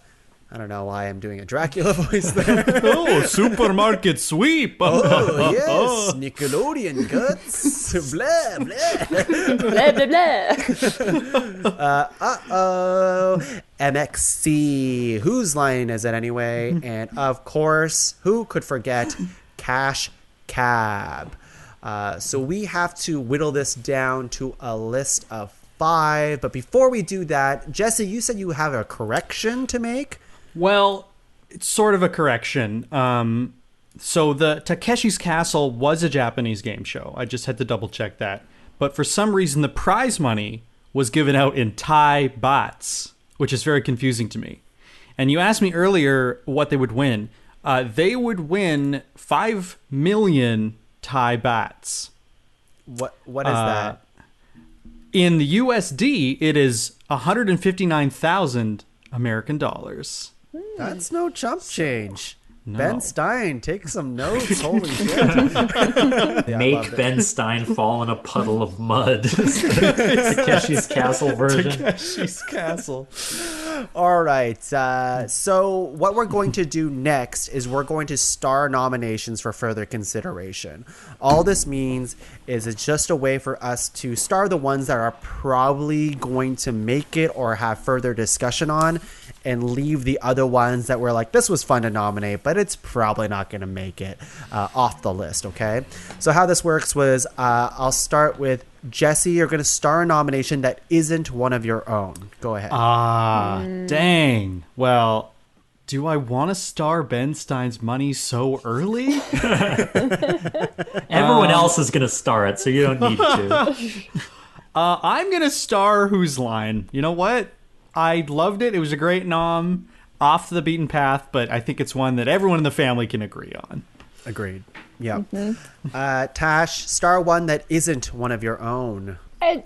I don't know why I'm doing a Dracula voice there. Oh, supermarket sweep. Oh, yes, Nickelodeon Guts, blah, blah. Blah, blah, blah. MXC, whose line is it anyway? And of course, who could forget Cash Cab? So we have to whittle this down to a list of 5. But before we do that, Jesse, you said you have a correction to make? Well, it's sort of a correction. So the Takeshi's Castle was a Japanese game show. I just had to double check that. But for some reason, the prize money was given out in Thai bahts, which is very confusing to me. And you asked me earlier what they would win. They would win 5 million Thai bahts. What is that? In the USD, it is 159,000 American dollars. That's no chump change. No. Ben Stein, take some notes. Holy shit. Make Ben Stein fall in a puddle of mud. Takeshi's Castle version. Takeshi's Castle. All right. So what we're going to do next is we're going to star nominations for further consideration. All this means is it's just a way for us to star the ones that are probably going to make it or have further discussion on, and leave the other ones that were like, this was fun to nominate, but it's probably not going to make it off the list, okay? So how this works was I'll start with Jesse. You're going to star a nomination that isn't one of your own. Go ahead. Dang. Well, do I want to star Ben Stein's Money so early? Everyone else is going to star it, so you don't need to. I'm going to star Whose Line. You know what? I loved it. It was a great nom. Off the beaten path, but I think it's one that everyone in the family can agree on. Agreed. Yeah. Tash, star one that isn't one of your own. I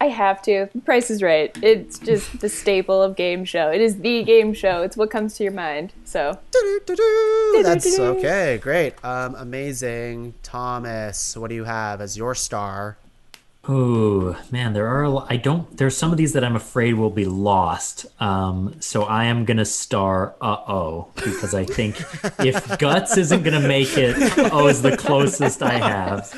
have to. Price is Right. It's just the staple of game show. It is the game show. It's what comes to your mind. So. That's okay. Great. Amazing. Thomas, what do you have as your star? Oh man, there's some of these that I'm afraid will be lost. So I am gonna star because I think if Guts isn't gonna make it, is the closest I have.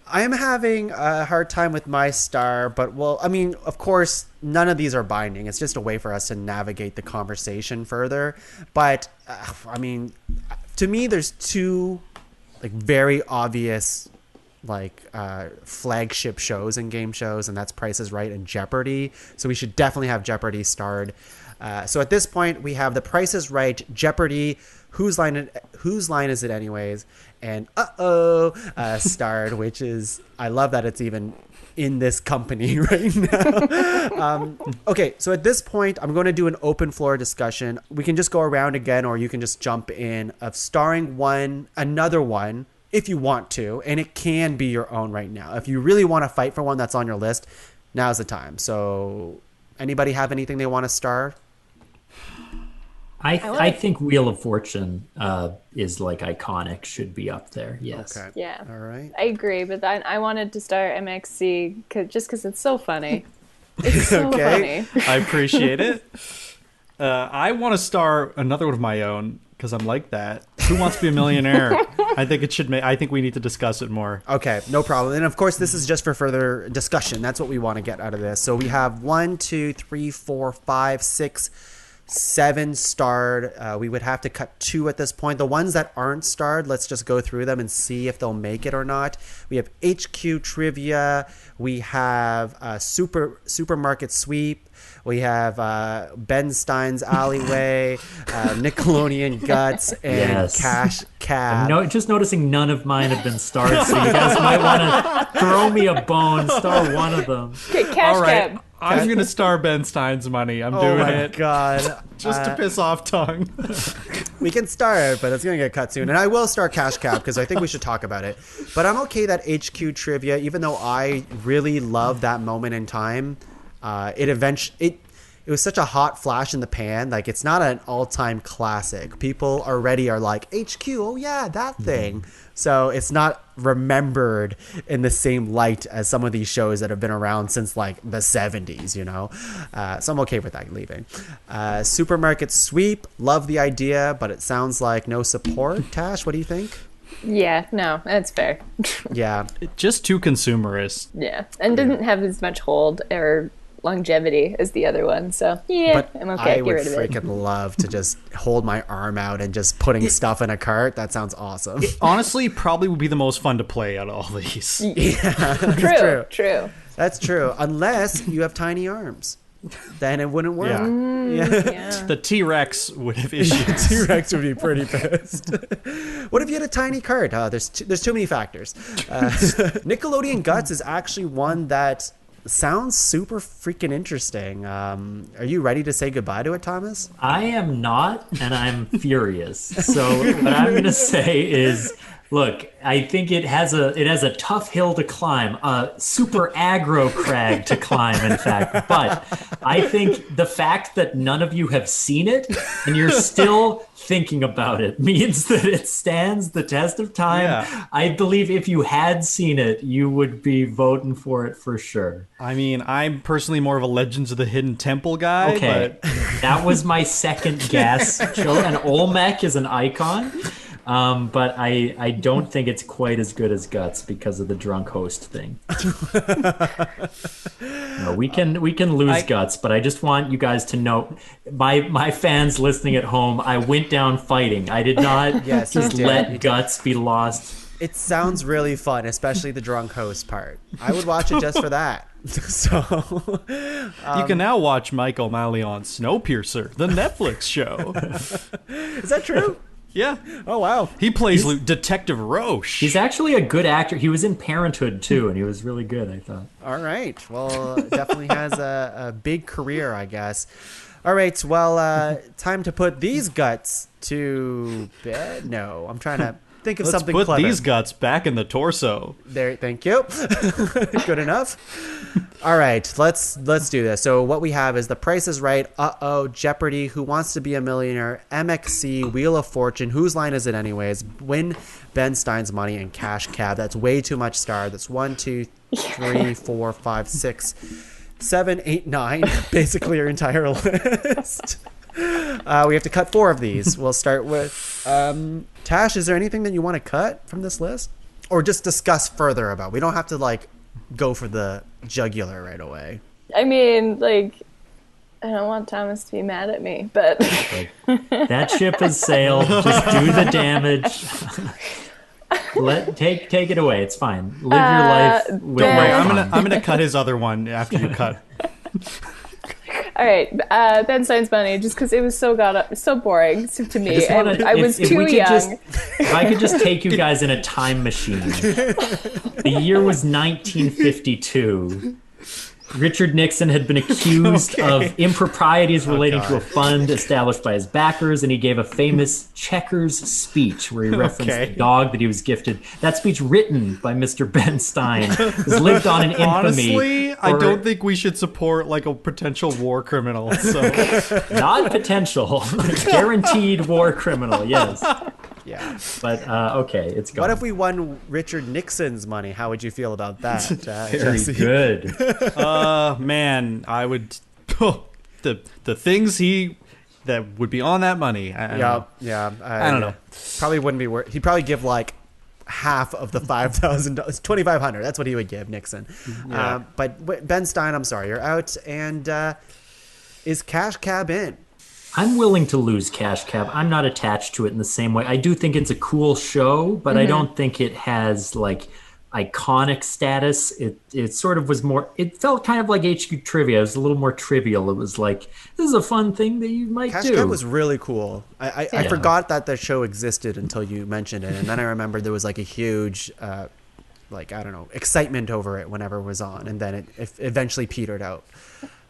I am having a hard time with my star, but of course, none of these are binding. It's just a way for us to navigate the conversation further. But to me, there's two very obvious flagship shows and game shows, and that's Price is Right and Jeopardy. So we should definitely have Jeopardy starred. So at this point, we have The Price is Right, Jeopardy, Whose Line Is It Anyways, and starred, which is, I love that it's even in this company right now. Okay, so at this point, I'm going to do an open floor discussion. We can just go around again, or you can just jump in of starring another one, if you want to, and it can be your own right now. If you really want to fight for one that's on your list, now's the time. So, anybody have anything they want to star? I think Wheel of Fortune is like iconic, should be up there. Yes. Okay. Yeah. All right. I agree, but I wanted to start MXC just because it's so funny. It's so Okay. funny. I appreciate it. I want to star another one of my own because I'm like that. Who Wants to Be a Millionaire? I think we need to discuss it more. Okay, no problem. And of course, this is just for further discussion. That's what we want to get out of this. So we have 1, 2, 3, 4, 5, 6, 7 starred. We would have to cut 2 at this point. The ones that aren't starred, let's just go through them and see if they'll make it or not. We have HQ Trivia. We have Supermarket Sweep. We have Ben Stein's Alleyway, Nickelodeon Guts, and Yes. Cash Cab. Just noticing none of mine have been starred, so you guys might want to throw me a bone, star one of them. Okay, Cash All right. Cab. I'm going to star Ben Stein's Money. I'm Oh doing my it god. just to piss off Tongue. We can start, but it's going to get cut soon. And I will start Cash Cab because I think we should talk about it. But I'm okay that HQ Trivia, even though I really love that moment in time, it was such a hot flash in the pan. Like, it's not an all-time classic. People already are like, HQ, oh yeah, that thing. So it's not remembered in the same light as some of these shows that have been around since like the 70s, you know? So I'm okay with that leaving. Supermarket Sweep, love the idea, but it sounds like no support. Tash, what do you think? Yeah, no, that's fair. Yeah. Just too consumerist. Yeah, and didn't have as much hold or longevity as the other one. So yeah, But I'm okay. I Get would rid of it. freaking love to just hold my arm out and just putting stuff in a cart. That sounds awesome. Honestly, probably would be the most fun to play out of all these. True. That's true. Unless you have tiny arms. Then it wouldn't work. Yeah. Yeah. The T-Rex would have issues. T-Rex would be pretty pissed. What if you had a tiny cart? There's too many factors. Nickelodeon Guts is actually one that sounds super freaking interesting. Are you ready to say goodbye to it, Thomas? I am not, and I'm furious. So what I'm going to say is, look, I think it has a tough hill to climb, a super aggro crag to climb, in fact. But I think the fact that none of you have seen it and you're still thinking about it means that it stands the test of time. Yeah. I believe if you had seen it, you would be voting for it for sure. I mean, I'm personally more of a Legends of the Hidden Temple guy. Okay, But that was my second guess. And Olmec is an icon. But I don't think it's quite as good as Guts because of the drunk host thing. No, we can lose Guts, but I just want you guys to know, my fans listening at home, I went down fighting. I did not Yes, you just did. let Guts be lost. It sounds really fun, especially the drunk host part. I would watch it just for that. So you can now watch Mike O'Malley on Snowpiercer, the Netflix show. is that true? Yeah. Oh wow. He plays Detective Roche. He's actually a good actor. He was in Parenthood too, and he was really good, I thought. All right. Well, definitely has a big career, I guess. All right. Well, time to put these guts to bed. No, I'm trying to think of Let's something put clever. these guts back in the torso. There, thank you. Good enough. All right, let's do this. So what we have is The Price is Right, Jeopardy, Who Wants to Be a Millionaire, MXC, Wheel of Fortune, Whose Line Is It Anyways, Win Ben Stein's Money, and Cash Cab. That's way too much star. That's 1, 2, 3, 4, 5, 6, 7, 8, 9. Basically our entire list. We have to cut 4 of these. We'll start with Tash. Is there anything that you want to cut from this list, or just discuss further about? We don't have to go for the jugular right away. I mean, I don't want Thomas to be mad at me, but That ship has sailed. Just do the damage. Take it away. It's fine. Live your life with Don't worry, no I'm fun. gonna cut his other one after you cut. All right, Ben Stein's money, just because it was so boring to me, and I was too young. If I could just take you guys in a time machine. The year was 1952. Richard Nixon had been accused of improprieties relating to a fund established by his backers, and he gave a famous checkers speech where he referenced the dog that he was gifted. That speech, written by Mr. Ben Stein, has lived on in infamy. Honestly, I don't think we should support like a potential war criminal. So. Not potential, guaranteed war criminal. Yes. Yeah. But okay, it's gone. What if we won Richard Nixon's money? How would you feel about that? Very Jesse? good. Man, I would the things that would be on that money. I don't know. Probably wouldn't be worth. He'd probably give like half of the $5,000, $2,500. That's what he would give Nixon. Yeah. But Ben Stein, I'm sorry, you're out. And is Cash Cab in? I'm willing to lose Cash Cab. I'm not attached to it in the same way. I do think it's a cool show, but I don't think it has like iconic status. It sort of was more, it felt kind of like HQ Trivia. It was a little more trivial. It was like, this is a fun thing that you might do. Cash Cab was really cool. I forgot that the show existed until you mentioned it. And then I remembered there was like a huge, excitement over it whenever it was on. And then it eventually petered out.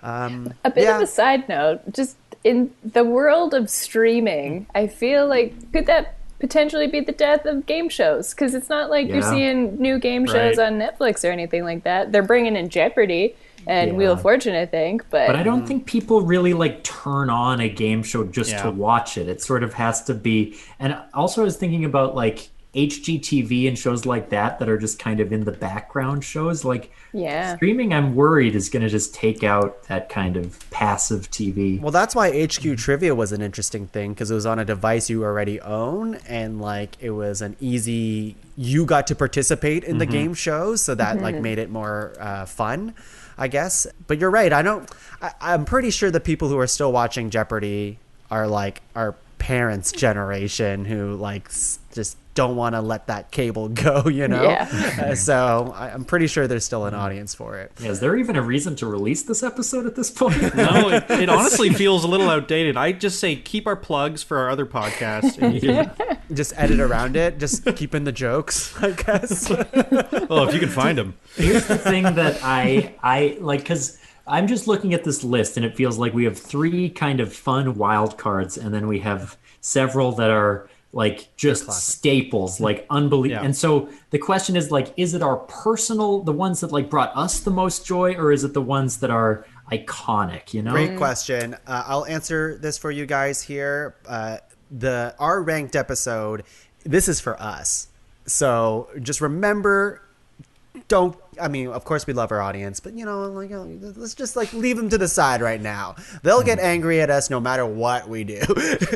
A bit of a side note, just in the world of streaming, I feel like could that potentially be the death of game shows? Because it's not like you're seeing new game shows on Netflix or anything like that. They're bringing in Jeopardy and Wheel of Fortune, I think. But I don't think people really like turn on a game show just to watch it. It sort of has to be. And also I was thinking about like HGTV and shows like that are just kind of in the background shows. Like streaming, I'm worried, is going to just take out that kind of passive TV. Well, that's why HQ Trivia was an interesting thing, because it was on a device you already own, and like it was an easy, you got to participate in the game shows, so that like made it more fun, I guess. But you're right. I'm pretty sure the people who are still watching Jeopardy are like our parents' generation, who like just don't want to let that cable go, you know? So I'm pretty sure there's still an audience for it. Yeah, is there even a reason to release this episode at this point? No, it honestly feels a little outdated. I just say keep our plugs for our other podcast. And you can just edit around it, just keep in the jokes, I guess. Well, if you can find them. Here's the thing that I like, because I'm just looking at this list and it feels like we have 3 kind of fun wild cards, and then we have several that are like just staples, like unbelievable. And so the question is like, is it our personal, the ones that like brought us the most joy, or is it the ones that are iconic, you know? Great question. I'll answer this for you guys here. Our ranked episode, this is for us. So just remember, of course we love our audience, but let's just like leave them to the side right now. They'll get angry at us no matter what we do.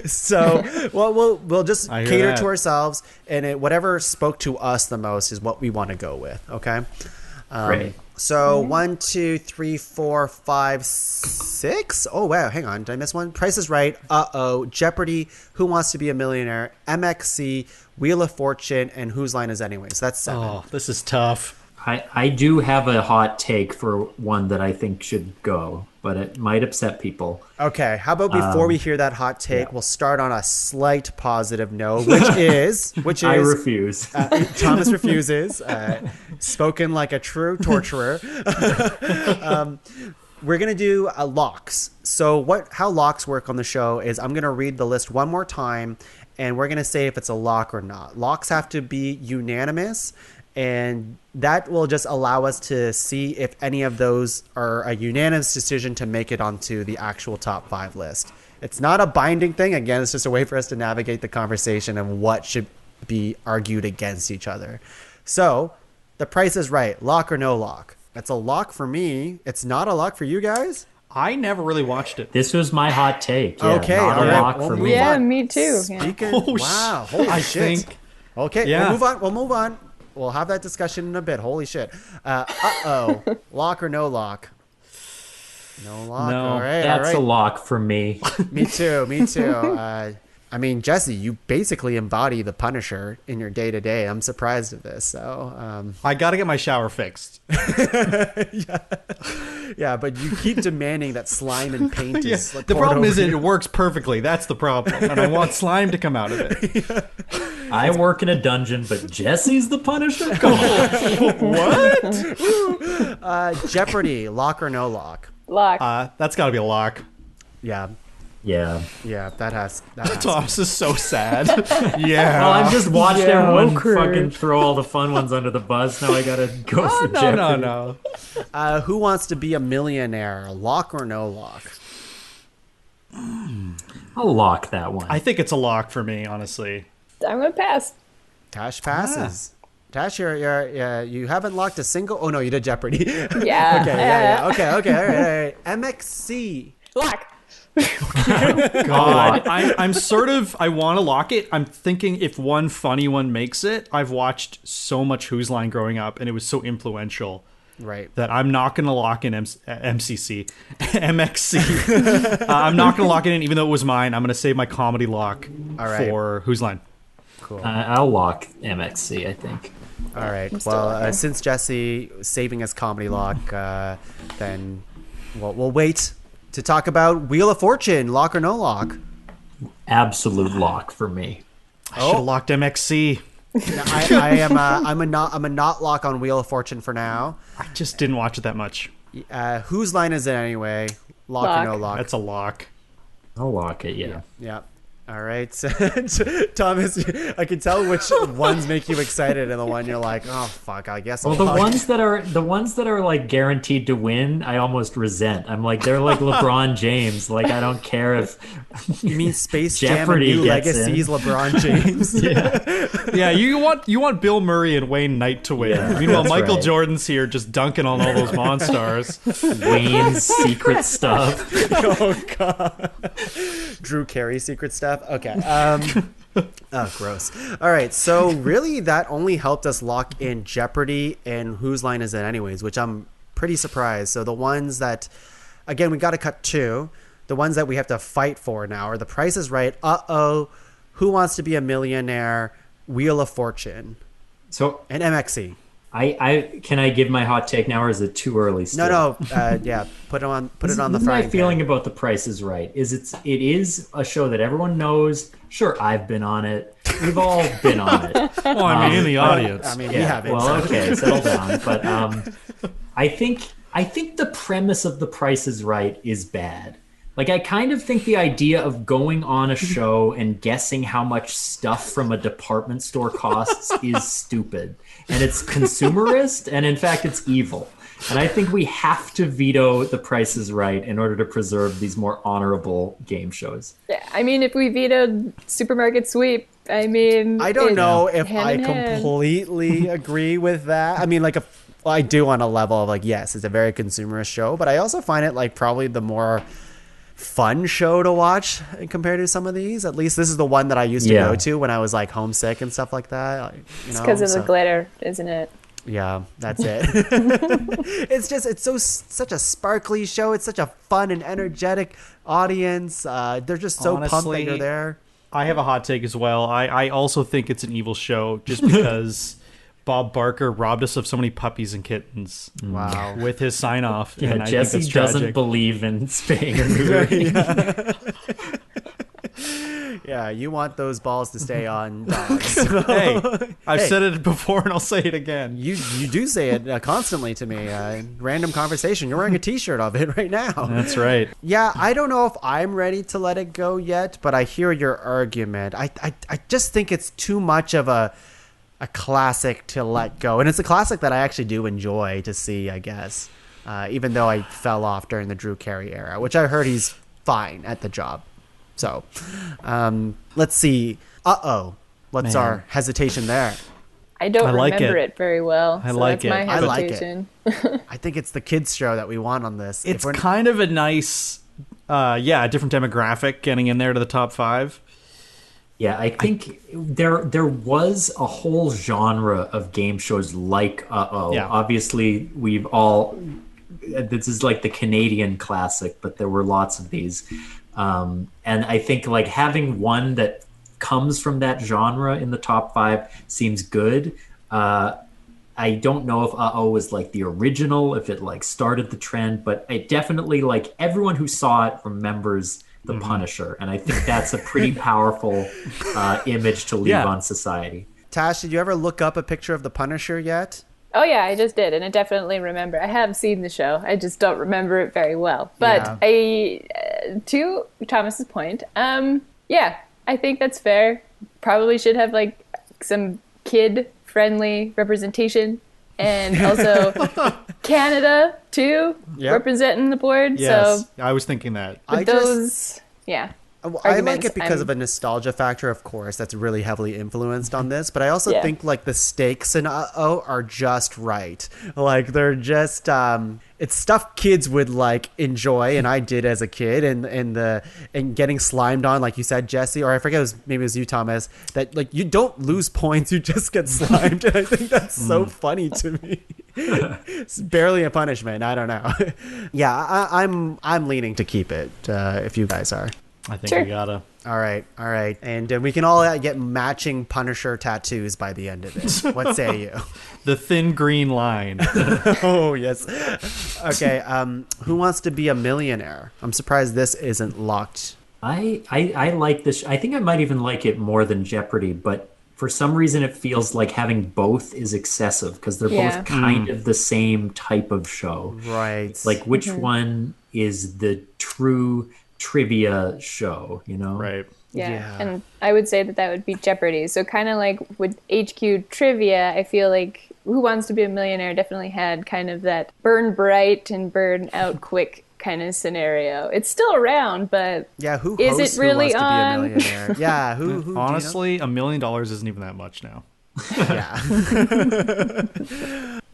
So we'll just cater to ourselves, and whatever spoke to us the most is what we want to go with. Okay. Great. So 1, 2, 3, 4, 5, 6. Oh wow, hang on, did I miss one? Price is Right. Jeopardy. Who Wants to Be a Millionaire? MXC. Wheel of Fortune. And Whose Line Is it Anyway? So that's 7. Oh, this is tough. I do have a hot take for one that I think should go, but it might upset people. Okay, how about before we hear that hot take, we'll start on a slight positive note, which is I refuse. Thomas refuses. Spoken like a true torturer. We're gonna do locks. So how locks work on the show is I'm gonna read the list one more time, and we're gonna say if it's a lock or not. Locks have to be unanimous, and that will just allow us to see if any of those are a unanimous decision to make it onto the actual top 5 list. It's not a binding thing. Again, it's just a way for us to navigate the conversation and what should be argued against each other. So, The Price is Right. Lock or no lock? It's a lock for me. It's not a lock for you guys? I never really watched it. This was my hot take. Yeah, okay, not all a right. lock for me. Yeah, me too. Wow, holy shit. Think, okay, we'll move on. We'll have that discussion in a bit. Holy shit. Lock or no lock? No lock. No, all right. that's a lock for me. Me too. I mean, Jesse, you basically embody the Punisher in your day to day. I'm surprised of this. So I got to get my shower fixed. yeah, but you keep demanding that slime and paint Yeah. is. Like, The poured problem is over it works perfectly. That's the problem. And I want slime to come out of it. I work in a dungeon, but Jesse's the Punisher? What? Jeopardy, lock or no lock? Lock. That's got to be a lock. Yeah, Yeah. that has. Thomas is so sad. Yeah. Well, I've just watched everyone Joker. fucking throw all the fun ones under the bus. Now I gotta go for Jeopardy. No. Who wants to be a millionaire? Lock or no lock? I'll lock that one. I think it's a lock for me, honestly. I'm going to pass. Tash passes. Tash, you haven't locked a single. Oh no, you did Jeopardy. Yeah. Okay, yeah. Okay, all right. MXC. Lock. God, I'm sort of. I want to lock it. I'm thinking if one funny one makes it. I've watched so much Who's Line growing up, and it was so influential Right. that I'm not going to lock in MCC, MXC. I'm not going to lock it in, even though it was mine. I'm going to save my comedy lock All right. for Who's Line. Cool. I'll lock MXC, I think. All right. still Well, locking. since Jesse saving his comedy lock, then we'll wait to talk about Wheel of Fortune, lock or no lock. Absolute lock for me. I should have locked MXC. I'm a not lock on Wheel of Fortune for now. I just didn't watch it that much. Whose line is it anyway? Lock or no lock? That's a lock. I'll lock it, yeah. Yeah. All right, Thomas. I can tell which ones make you excited, and the one you're like, "Oh fuck, I guess." Well, I'll lock the ones that are like guaranteed to win, I almost resent. I'm like, they're like LeBron James. Like, I don't care if You mean Space Jam and Jeopardy New gets Legacies, in. LeBron James? Yeah, you want Bill Murray and Wayne Knight to win. Yeah, Meanwhile, that's Michael right. Jordan's here just dunking on all those Monstars. Wayne's secret stuff. Oh god, Drew Carey's secret stuff. Okay. Oh, gross. All right, so really that only helped us lock in Jeopardy and Whose Line Is It Anyways, which I'm pretty surprised. So the ones that, again, we got to cut two. The ones that we have to fight for now are The Price is Right, Who Wants to Be a Millionaire, Wheel of Fortune, So and MXC. I can I give my hot take now, or is it too early still? No, yeah, put it on the This is frying my pan. feeling about The Price is Right. It is a show that everyone knows. Sure, I've been on it. We've all been on it. Well, I mean, in the audience. I mean, we haven't. Well, so- okay, settle down. But I think the premise of The Price is Right is bad. Like, I kind of think the idea of going on a show and guessing how much stuff from a department store costs is stupid. And it's consumerist, and in fact, it's evil. And I think we have to veto The Price is Right in order to preserve these more honorable game shows. Yeah, I mean, if we vetoed Supermarket Sweep, I mean... I don't it- know if hand I in hand. completely agree with that. I mean, like, I do on a level of like, yes, it's a very consumerist show, but I also find it like probably the more fun show to watch compared to some of these. At least this is the one that I used to Yeah. go to when I was like homesick and stuff like that. Like, It's because of the glitter, isn't it? Yeah, that's it. It's such a sparkly show. It's such a fun and energetic audience. They're just so pumped that Honestly, you're there. I have a hot take as well. I also think it's an evil show just because Bob Barker robbed us of so many puppies and kittens Wow. with his sign off. Yeah, and I Jesse think that's doesn't tragic. believe in spaying or neutering. Yeah, you want those balls to stay on dogs. Hey, I've Hey. said it before and I'll say it again. You do say it constantly to me. Random conversation. You're wearing a T-shirt of it right now. That's right. Yeah, I don't know if I'm ready to let it go yet, but I hear your argument. I just think it's too much of a classic to let go, and it's a classic that I actually do enjoy to see. I guess, even though I fell off during the Drew Carey era, which I heard he's fine at the job. So, let's see. What's Man. our hesitation there? I don't I like remember it. it very well. I so like that's it. my I like it. hesitation. I think it's the kids show that we want on this. If It's we're- kind of a nice, a different demographic getting in there to the top 5. Yeah, I think there was a whole genre of game shows like Yeah. Obviously, we've all this is like the Canadian classic, but there were lots of these. And I think like having one that comes from that genre in the top 5 seems good. I don't know if Uh-Oh was like the original, if it like started the trend, but it definitely like everyone who saw it remembers the Punisher. And I think that's a pretty powerful image to leave on society. Tash, did you ever look up a picture of the Punisher yet? Oh yeah, I just did, and I definitely remember. I have seen the show. I just don't remember it very well. But to Thomas's point, yeah, I think that's fair. Probably should have like some kid-friendly representation, and also Canada too, representing the board. Yes, So I was thinking that. yeah. I like it because of a nostalgia factor, of course, that's really heavily influenced on this. But I also think like the stakes in Uh-Oh are just right. Like they're just it's stuff kids would like enjoy, and I did as a kid. And getting slimed on, like you said, Jesse, or I forget, maybe it was you, Thomas. That like you don't lose points, you just get slimed, and I think that's so funny to me. It's barely a punishment. I don't know. Yeah, I'm leaning to keep it. If you guys are. I think we gotta. All right. And we can all get matching Punisher tattoos by the end of it. What say you? The thin green line. Oh, yes. Okay, who wants to be a millionaire? I'm surprised this isn't locked. I like this. I think I might even like it more than Jeopardy, but for some reason it feels like having both is excessive because they're both kind of the same type of show. Right. Like which one is the true trivia show, you know? Right. Yeah, and I would say that would be Jeopardy. So kind of like with HQ trivia, I feel like Who Wants to Be a Millionaire definitely had kind of that burn bright and burn out quick kind of scenario. It's still around, but who is hosts it really Who Wants on? to Be a Millionaire? Yeah, who Honestly, $1 million isn't even that much now.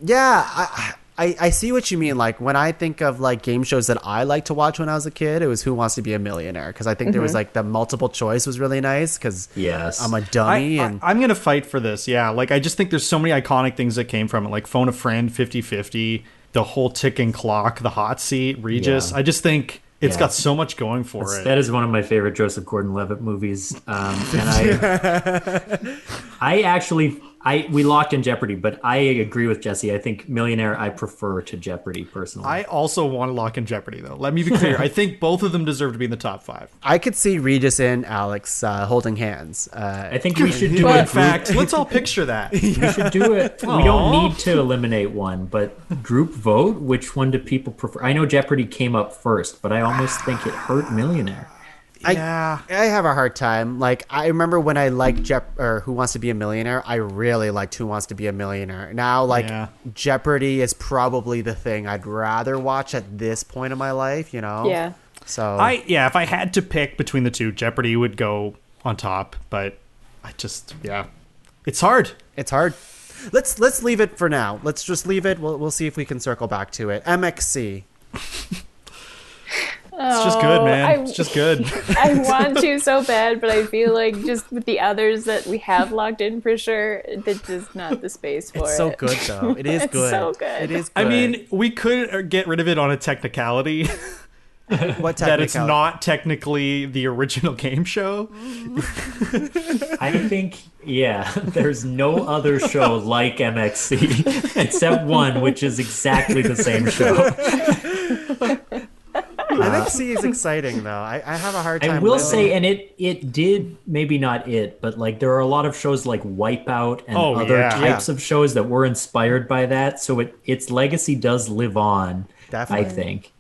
Yeah. I see what you mean. Like when I think of like game shows that I liked to watch when I was a kid, it was Who Wants to Be a Millionaire, because I think there was like the multiple choice was really nice because I'm a dummy. I'm gonna fight for this. Yeah, like I just think there's so many iconic things that came from it, like Phone a Friend, 50-50, the whole ticking clock, the hot seat, Regis. I just think it's got so much going for it. That is one of my favorite Joseph Gordon-Levitt movies, and we locked in Jeopardy, but I agree with Jesse. I think Millionaire I prefer to Jeopardy personally. I also want to lock in Jeopardy, though. Let me be clear. I think both of them deserve to be in the top 5. I could see Regis and Alex holding hands. I think we should do In it. fact, let's all picture that. We should do it. We don't need to eliminate one, but group vote. Which one do people prefer? I know Jeopardy came up first, but I almost think it hurt Millionaire. I have a hard time. Like I remember when I liked Who Wants to Be a Millionaire, I really liked Who Wants to Be a Millionaire. Now, Jeopardy is probably the thing I'd rather watch at this point in my life. You know? Yeah. So if I had to pick between the two, Jeopardy would go on top. But I just it's hard. It's hard. Let's leave it for now. Let's just leave it. We'll see if we can circle back to it. MXC. It's just good, man. It's just good. I want to so bad, but I feel like just with the others that we have locked in for sure, that's just not the space for it. It's so good, though. It is good. So good. It is good. I mean, we could get rid of it on a technicality. What technicality? That it's not technically the original game show. I think, there's no other show like MXC except one, which is exactly the same show. MXC is exciting, though. I have a hard time. I will say, and it did, maybe not it, but like there are a lot of shows like Wipeout and other types of shows that were inspired by that. So its legacy does live on. Definitely. I think.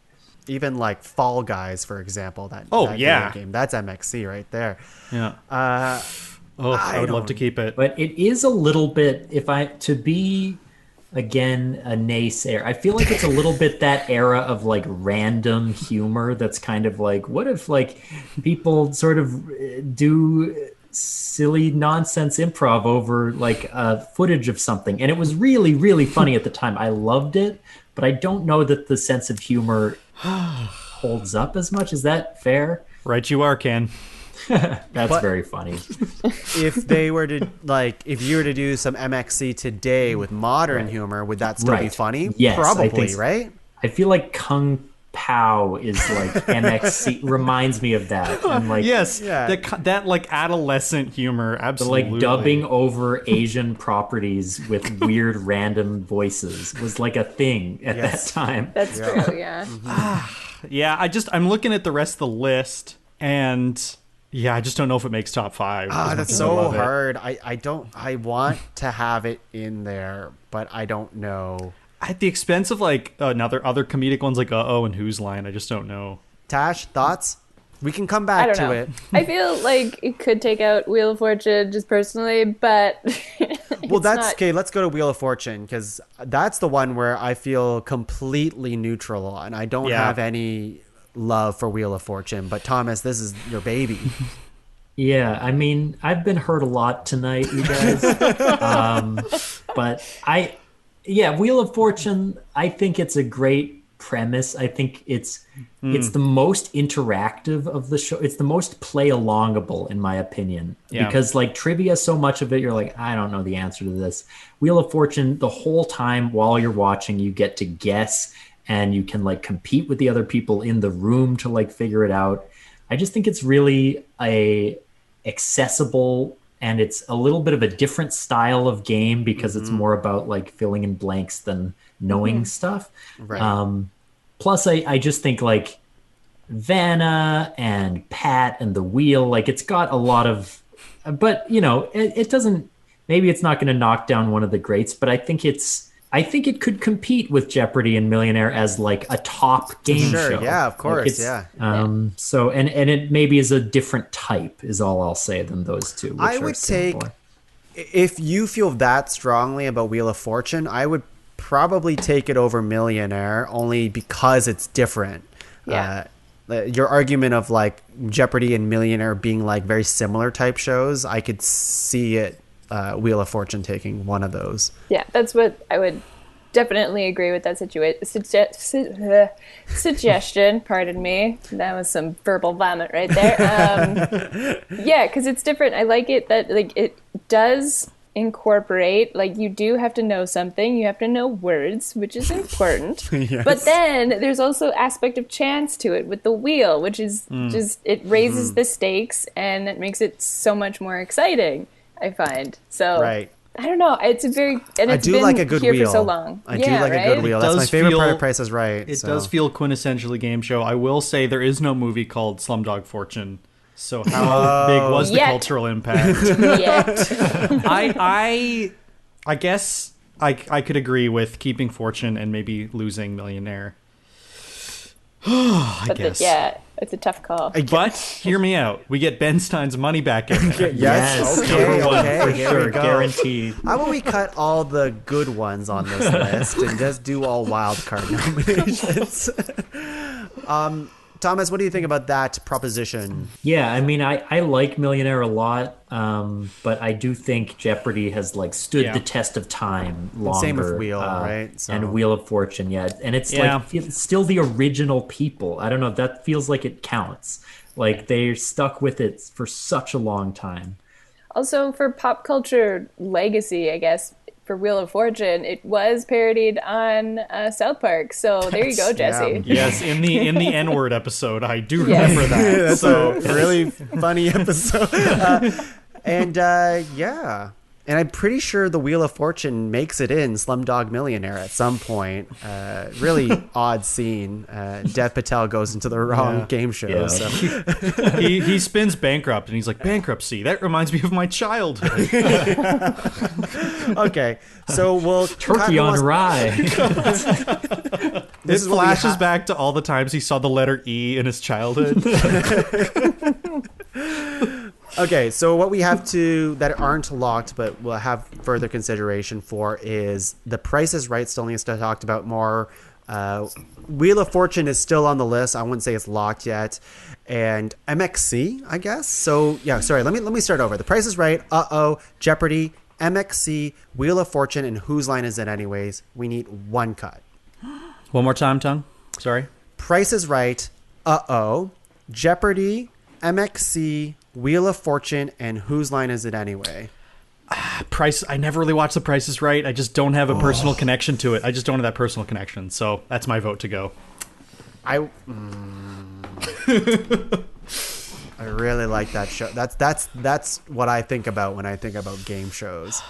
Even like Fall Guys, for example. That video game. That's MXC right there. Yeah. I would love to keep it. But it is a little bit, to be again a naysayer, I feel like it's a little bit that era of like random humor that's kind of like, what if like people sort of do silly nonsense improv over like footage of something, and it was really, really funny at the time. I loved it, but I don't know that the sense of humor holds up as much. Is that fair? Right, you are, Ken. That's very funny. If you were to do some MXC today with modern humor, would that still be funny? Yes, probably, I think so. Right? I feel like Kung pow is like MXC reminds me of that. And like Yes, Yeah. that like adolescent humor, the absolutely. like dubbing over Asian properties with weird random voices was like a thing at Yes. that time. That's true, yeah. Yeah, I'm looking at the rest of the list, and yeah, I just don't know if it makes top 5. Ah, as that's much as I so love it. hard. I want to have it in there, but I don't know. At the expense of like other comedic ones like Uh-Oh and Whose Line, I just don't know. Tash, thoughts? We can come I back don't to know. it. I feel like it could take out Wheel of Fortune just personally, but Well, that's not- okay. Let's go to Wheel of Fortune because that's the one where I feel completely neutral on. I don't Yeah. have any love for Wheel of Fortune. But Thomas, this is your baby. Yeah, I mean, I've been hurt a lot tonight, you guys. But Wheel of Fortune, I think it's a great premise. I think it's the most interactive of the show. It's the most play alongable, in my opinion. Yeah. Because like trivia, so much of it, you're like, I don't know the answer to this. Wheel of Fortune, the whole time while you're watching, you get to guess and you can like compete with the other people in the room to like figure it out. I just think it's really accessible, and it's a little bit of a different style of game because it's more about like filling in blanks than knowing stuff. Right. Plus, I just think like Vanna and Pat and the Wheel, like it's got a lot of, but you know, it doesn't. Maybe it's not going to knock down one of the greats, but I think it could compete with Jeopardy and Millionaire as like a top game Sure, show. yeah, of Like, course, it's, yeah. So and it maybe is a different type is all I'll say than those two. Which I are would similar. take, if you feel that strongly about Wheel of Fortune, I would probably take it over Millionaire only because it's different. Yeah. Your argument of like Jeopardy and Millionaire being like very similar type shows, I could see it, Wheel of Fortune taking one of those. Yeah, that's what I would definitely agree with that suggestion. Pardon me. That was some verbal vomit right there. Yeah, because it's different. I like it that like it does incorporate, like you do have to know something. You have to know words, which is important. Yes. But then there's also aspect of chance to it with the wheel, which is just, it raises the stakes and it makes it so much more exciting, I find. So Right. I don't know. It's a very, and I it's do been like a good here wheel. for so long. I do like a good wheel. It That's my does favorite part feel- of Price is Right. It so. does feel quintessentially game show. I will say there is no movie called Slumdog Fortune. So how big was the Yet. cultural impact? Yet. I guess I could agree with keeping Fortune and maybe losing Millionaire. I But guess. yeah, it's a tough call. But hear me out. We get Ben Stein's money back in there. Yes. Okay. number one Okay. for Here sure, we go. guaranteed. How about we cut all the good ones on this list and just do all wild card nominations? Thomas, what do you think about that proposition? Yeah, I mean, I like Millionaire a lot, but I do think Jeopardy has like stood Yeah. the test of time longer. Same with Wheel, right? So- And Wheel of Fortune, yeah, and it's Yeah. like it's still the original people. I don't know. That feels like it counts. Like they're stuck with it for such a long time. Also, for pop culture legacy, I guess, for Wheel of Fortune, it was parodied on South Park. So there you go, Jesse. Yes, in the N-word episode, I do Yes. remember that. That's So a really funny episode. Yeah. And I'm pretty sure the Wheel of Fortune makes it in Slumdog Millionaire at some point. Really odd scene. Dev Patel goes into the wrong game show. Yeah. So. he spins bankrupt and he's like, bankruptcy, that reminds me of my childhood. Okay, so we'll Turkey on rye. This is what we flashes ha- back to all the times he saw the letter E in his childhood. Okay, so what we have to that aren't locked, but we'll have further consideration for is the Price is Right still needs to be talked about more. Wheel of Fortune is still on the list. I wouldn't say it's locked yet, and MXC, I guess. So yeah, sorry. Let me start over. The Price is Right. Jeopardy, MXC, Wheel of Fortune, and Whose Line Is It Anyways? We need one cut. One more time, Tongue. Sorry. Price is Right. Jeopardy, MXC, Wheel of Fortune, and Whose Line Is It Anyway? Price. I never really watched The Price is Right. I just don't have a personal connection to it. I just don't have that personal connection. So that's my vote to go. I really like that show. That's what I think about when I think about game shows.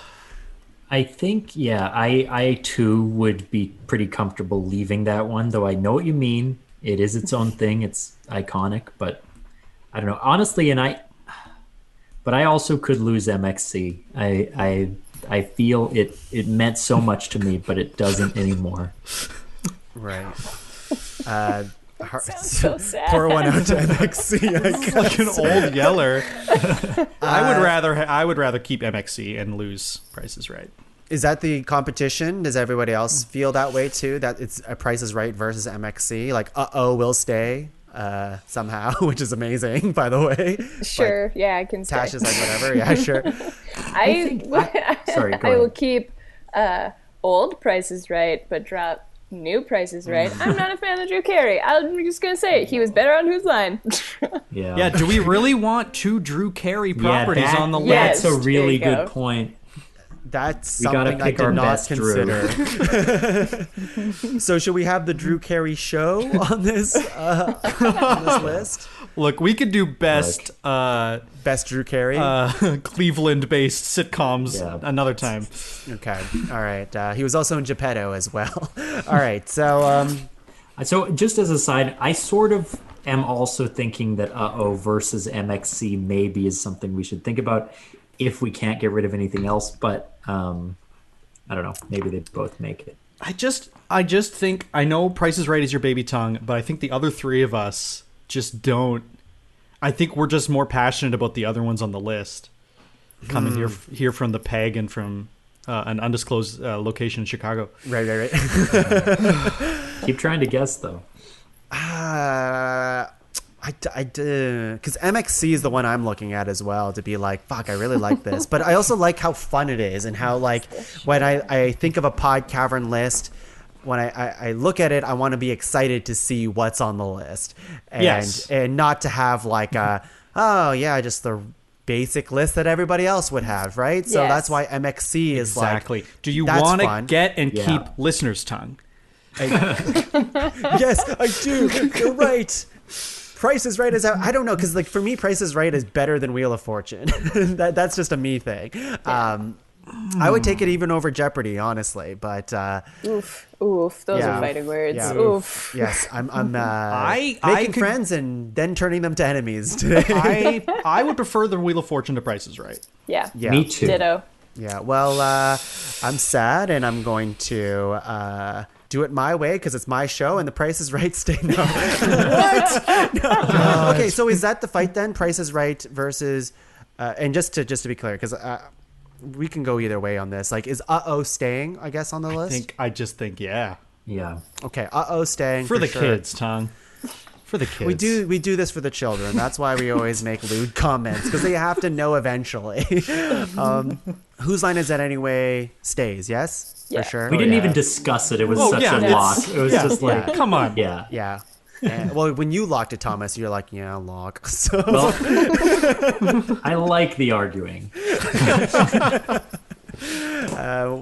I think, yeah, I too would be pretty comfortable leaving that one, though I know what you mean. It is its own thing. It's iconic, but I don't know. Honestly, but I also could lose MXC. I feel it meant so much to me, but it doesn't anymore. Right. Sounds so sad. Pour one out to MXC. I guess. Like an old yeller. I would rather keep MXC and lose Price is Right. Is that the competition? Does everybody else feel that way too? That it's a Price is Right versus MXC? Like, will stay somehow, which is amazing, by the way. Sure, yeah, I can stay. Tash is like, whatever. Yeah, sure. Sorry, go I will ahead. keep old Price is Right, but drop new Price is Right. I'm not a fan of Drew Carey. I'm just going to say it. He was better on Whose Line? Yeah, do we really want two Drew Carey properties on the list? Yes. That's a really There you go. good point. That's We gotta something I pick our did not best Drew. consider. So should we have the Drew Carey show on this list? Look, we could do best Best Drew Carey? Cleveland-based sitcoms Yeah. another time. Okay. All right. He was also in Geppetto as well. All right. So So just as a side, I sort of am also thinking that versus MXC maybe is something we should think about if we can't get rid of anything else. But I don't know. Maybe they both make it. I just think, I know Price is Right is your baby tongue, but I think the other three of us just don't. I think we're just more passionate about the other ones on the list. Coming here from the Peg and from an undisclosed location in Chicago. right. Keep trying to guess, though. I do, because MXC is the one I'm looking at as well, to be like, fuck, I really like this. But I also like how fun it is, and how, like, when I think of a Pod Cavern list, when I look at it, I want to be excited to see what's on the list. And, Yes. and not to have like just the basic list that everybody else would have, right? So Yes. that's why MXC is Exactly. Do you that's want to fun. get and Yeah. keep listener's tongue? Yes, I do. You're right. Price is Right is out. I don't know, because like for me, Price is Right is better than Wheel of Fortune. That's just a me thing. I would take it even over Jeopardy, honestly. But Oof. Those Yeah. are fighting words. Yeah. Oof. yes, I'm I making could- friends and then turning them to enemies today. I would prefer the Wheel of Fortune to Price is Right. Yeah. Yeah. Me too. Ditto. Yeah. Well, I'm sad, and I'm going to do it my way because it's my show, and the Price is Right stay. No. What? No. Okay, so is that the fight then? Price is Right versus, and just to be clear, because we can go either way on this. Like, is staying? I guess on the list. I just think yeah. Yeah. Okay, staying For the sure. kids, tongue. For the kids. We do this for the children. That's why we always make lewd comments, because they have to know eventually. Whose line is that anyway? Stays, yes? Yeah. For sure. We didn't even discuss it. It was Oh, such yeah, a it's- lock. It was just like, yeah. Come on. yeah. Yeah. Well, when you locked it, Thomas, you're like, yeah, lock. So Well, I like the arguing.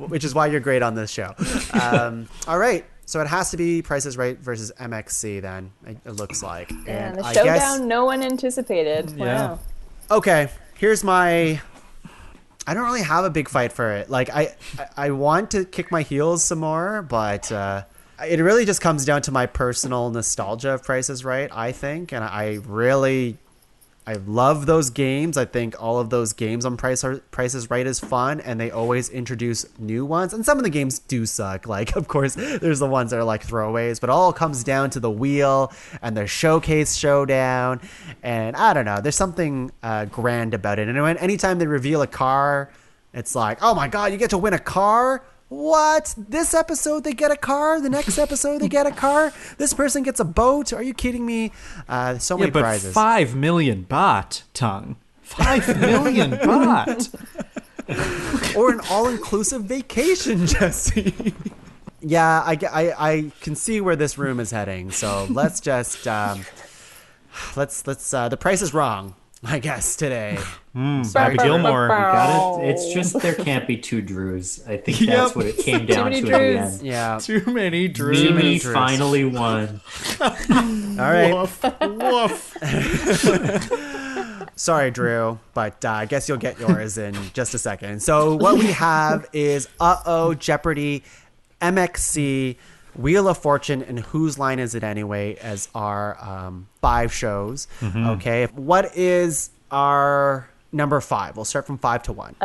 which is why you're great on this show. All right. So it has to be Price is Right versus MXC then, it looks like. And the I showdown guess, no one anticipated. Yeah. Wow. okay, here's my... I don't really have a big fight for it. Like, I want to kick my heels some more, but it really just comes down to my personal nostalgia of Price is Right, I think. And I love those games. I think all of those games on Price is Right is fun, and they always introduce new ones. And some of the games do suck. Like, of course, there's the ones that are like throwaways, but it all comes down to the wheel and the showcase showdown. And I don't know, there's something grand about it. And anytime they reveal a car, it's like, oh my God, you get to win a car? What? This episode they get a car? The next episode they get a car? This person gets a boat? Are you kidding me? So many Yeah, but prizes. 5 million baht, tongue. 5 million baht. Or an all-inclusive vacation, Jesse. Yeah, I can see where this room is heading. So let's just let's the price is wrong, I guess, today. Bobby Gilmore. Got it. It's just there can't be two Drews. I think Yep. that's what it came down many to in the Drews. end. Yeah. Too many Drews. Mimi Drews. finally won. All right. Woof. Sorry, Drew, but I guess you'll get yours in just a second. So what we have is Jeopardy, MXC, Wheel of Fortune, and Whose Line Is It Anyway as our 5 shows. Okay. What is our number 5? We'll start from 5 to 1.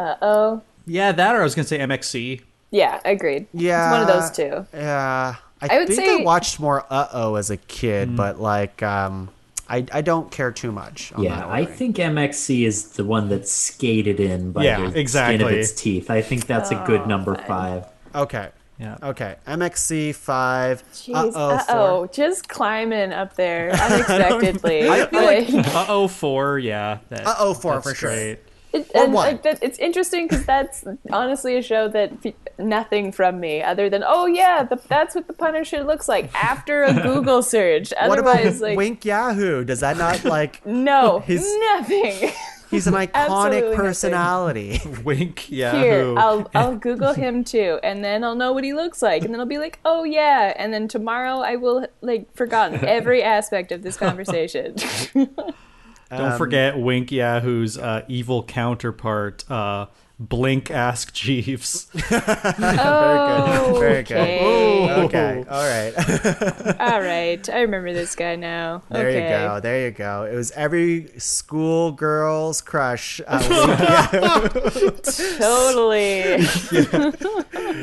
Yeah, that or I was going to say MXC. Yeah, agreed. Yeah. It's one of those two. Yeah. I would think say- I watched more as a kid, but like I don't care too much on that Yeah, I ordering. think MXC is the one that's skated in by Yeah, the skin of exactly. its teeth. I think that's a good number 5. Okay. Yeah. Okay. MXC 5. Jeez. 4. Just climbing up there unexpectedly. I feel like Like, 4, yeah. 4 for that's sure. great. Or and one. like that, it's interesting because that's honestly a show that nothing from me other than that's what the Punisher looks like after a Google search. What about Otherwise, like Wink Yahoo? Does that not like no, His- nothing. he's an Absolutely iconic nothing. personality. Wink, yeah. Here, I'll Google him too, and then I'll know what he looks like, and then I'll be like, oh yeah, and then tomorrow I will like forgotten every aspect of this conversation. Don't forget Wink Yahoo's evil counterpart, Blink Ask Jeeves. Oh, Very good. okay. Okay. All right. All right, I remember this guy now. There okay. you go. There you go. It was every schoolgirl's crush. Totally.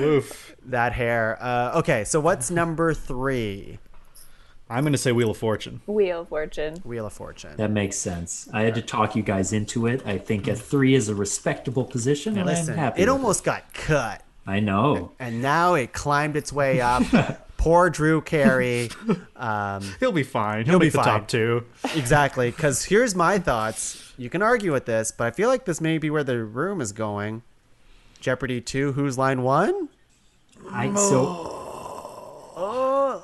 Woof. That hair. Okay. So what's number 3? I'm going to say Wheel of Fortune. Wheel of Fortune. Wheel of Fortune. That makes sense. I had to talk you guys into it. I think a 3 is a respectable position, and Listen, I'm happy. it with almost got cut, I know. and now it climbed its way up. Poor Drew Carey. He'll be fine. He'll be make the fine. top 2. Exactly. Because here's my thoughts. You can argue with this, but I feel like this may be where the room is going. Jeopardy 2, Who's Line 1?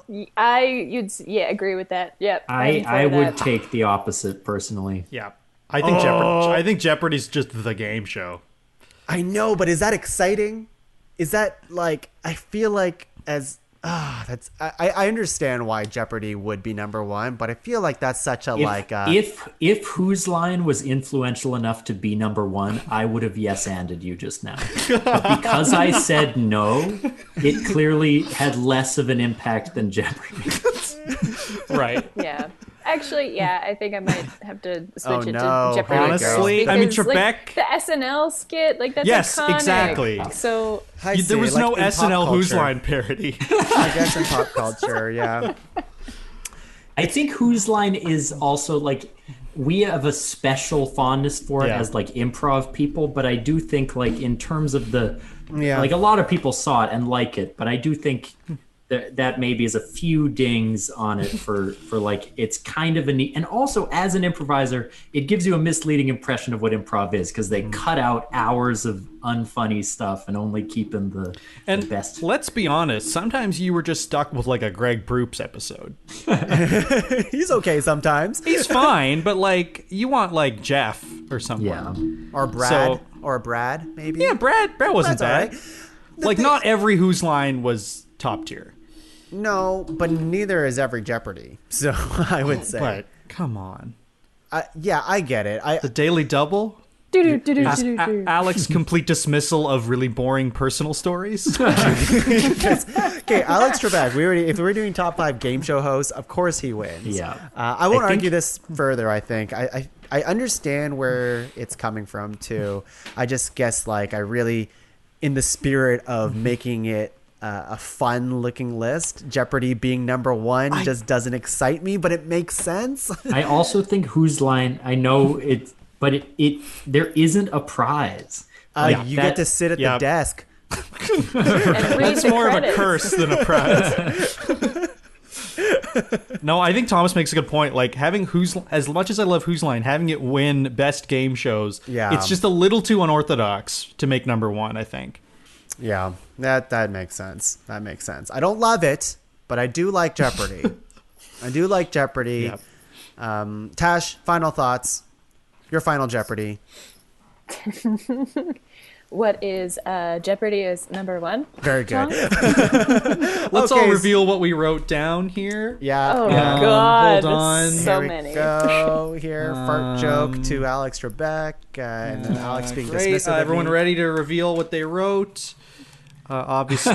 Agree with that. Yep. I would take the opposite personally. Yeah. I think Jeopardy's just the game show. I know, but is that exciting? Is that like, I feel like I understand why Jeopardy would be number 1, but I feel like that's such a If Whose Line was influential enough to be number 1, I would have yes-anded you just now. But because I said no, it clearly had less of an impact than Jeopardy. Right. Yeah. Actually, yeah, I think I might have to switch it no. to Jeopardy. Honestly, I mean, Because, like, Trebek. the SNL skit, like that's Yes, iconic. exactly. So There was no in pop SNL Whose culture. Line parody. I guess in pop culture, yeah. I think Whose Line is also like, we have a special fondness for it Yeah. as like improv people, but I do think like in terms of Yeah. like a lot of people saw it and like it, but I do think that maybe is a few dings on it for like, it's kind of a neat, and also as an improviser, it gives you a misleading impression of what improv is because they cut out hours of unfunny stuff and only keep in the best. Let's be honest, sometimes you were just stuck with like a Greg Proops episode. He's okay sometimes. He's fine, but like you want like Jeff or someone. Yeah. Or Brad. So- or Brad, maybe. Yeah, Brad wasn't That's all bad. right. Like not every Whose Line was top tier. No, but neither is every Jeopardy. So I would say. But come on. Yeah, I get it. The Daily Double? Alex complete dismissal of really boring personal stories. Okay, Alex Trebek. If we're doing top 5 game show hosts, of course he wins. Yeah. I won't I think- argue this further. I think I understand where it's coming from too. I just guess like I really, in the spirit of making it a fun looking list, Jeopardy being number 1 just doesn't excite me, but it makes sense. I also think Whose Line, I know it, but it there isn't a prize. You get to sit at the desk. and read That's the more credits. of a curse than a prize. No, I think Thomas makes a good point. Like having as much as I love Whose Line, having it win best game shows, it's just a little too unorthodox to make number 1, I think. Yeah, that makes sense. That makes sense. I don't love it, but I do like Jeopardy. I do like Jeopardy. Yep. Tash, final thoughts. Your final Jeopardy. what is Jeopardy is number one? Very good. Let's all reveal what we wrote down here. Yeah. Oh yeah. God, hold on. so Here many. we go. Here, fart joke to Alex Trebek, and then Alex being Great. dismissive. of Everyone me. ready to reveal what they wrote? Obviously,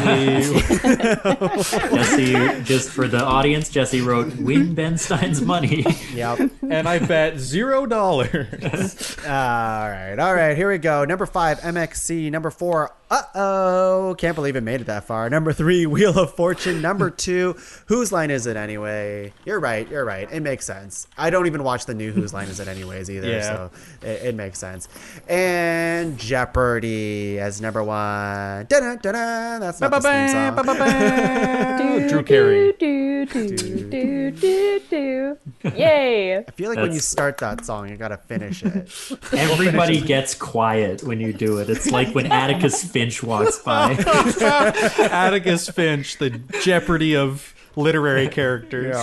Jesse, just for the audience, Jesse wrote "Win Ben Stein's money." Yep. and I bet $0. All right. Here we go. Number 5, MXC. Number 4, can't believe it made it that far. Number 3, Wheel of Fortune. Number 2, Whose Line Is It Anyway? You're right. It makes sense. I don't even watch the new Whose Line Is It Anyways either, Yeah. so it makes sense. And Jeopardy as number 1. Dun-dun-dun-dun. That's not the theme song. Drew Carey. Yay! I feel like when you start that song, you gotta finish it. Everybody gets quiet when you do it. It's like when Atticus Finch walks by. Atticus Finch, the Jeopardy of literary characters.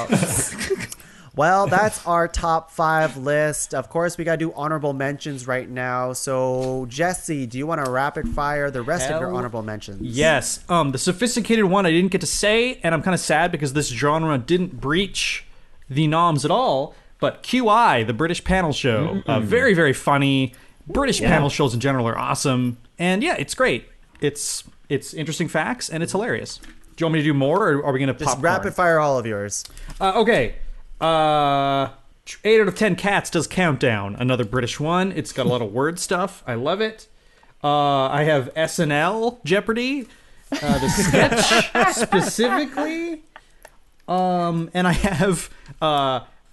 Well, that's our top 5 list. Of course, we got to do honorable mentions right now. So, Jesse, do you want to rapid fire the rest of your honorable mentions? Yes. The sophisticated one I didn't get to say, and I'm kind of sad because this genre didn't breach the noms at all. But QI, the British panel show, very, very funny. British panel shows in general are awesome, and yeah, it's great. It's interesting facts and it's hilarious. Do you want me to do more, or are we going to Just rapid fire all of yours. Okay. 8 out of 10 Cats does Countdown, another British one. It's got a lot of word stuff. I love it. I have SNL Jeopardy, the sketch specifically. And I have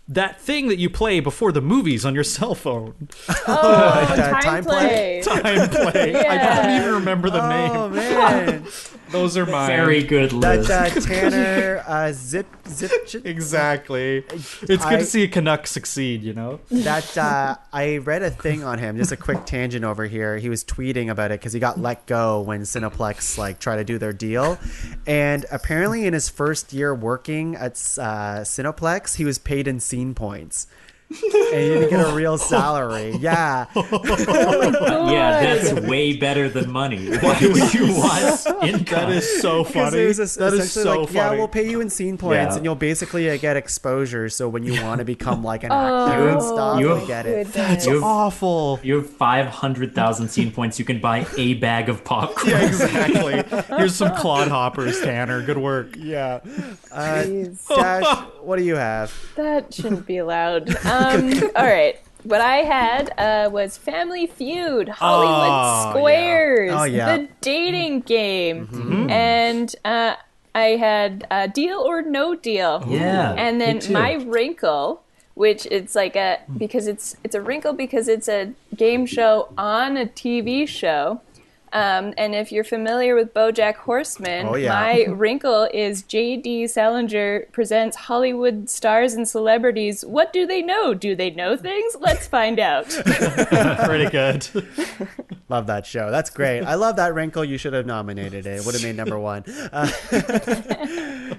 that thing that you play before the movies on your cell phone. Oh, Time Play? Time Play. I don't even remember the name. Oh, man. Those are mine. Very good list. That Tanner zip. Exactly. It's good to see a Canuck succeed, you know? That I read a thing on him. Just a quick tangent over here. He was tweeting about it because he got let go when Cineplex tried to do their deal, and apparently in his first year working at Cineplex, he was paid in scene points. And he didn't get a real salary. Yeah. Yeah, that's way better than money. Why would you want income? That is so funny. It was That is so yeah, funny. we'll pay you in scene points, Yeah. and you'll basically get exposure. So when you want to become like an actor and stuff, You you have- get it. That's You have- awful. You have 500,000 scene points. You can buy a bag of popcorn. Yeah, exactly. Here's some clodhoppers, Tanner. Good work. Yeah. Jeez. Dash, what do you have? That shouldn't be allowed. All right. What I had was Family Feud, Hollywood Oh, Squares, yeah. Oh, yeah. the dating game, and I had Deal or No Deal. Yeah, and me then too. My Wrinkle, which it's like because it's a wrinkle because it's a game show on a TV show. And if you're familiar with BoJack Horseman, Oh, yeah. My Wrinkle is J.D. Salinger presents Hollywood stars and celebrities. What do they know? Do they know things? Let's find out. Pretty good. Love that show. That's great. I love that wrinkle. You should have nominated it. It would have made number 1.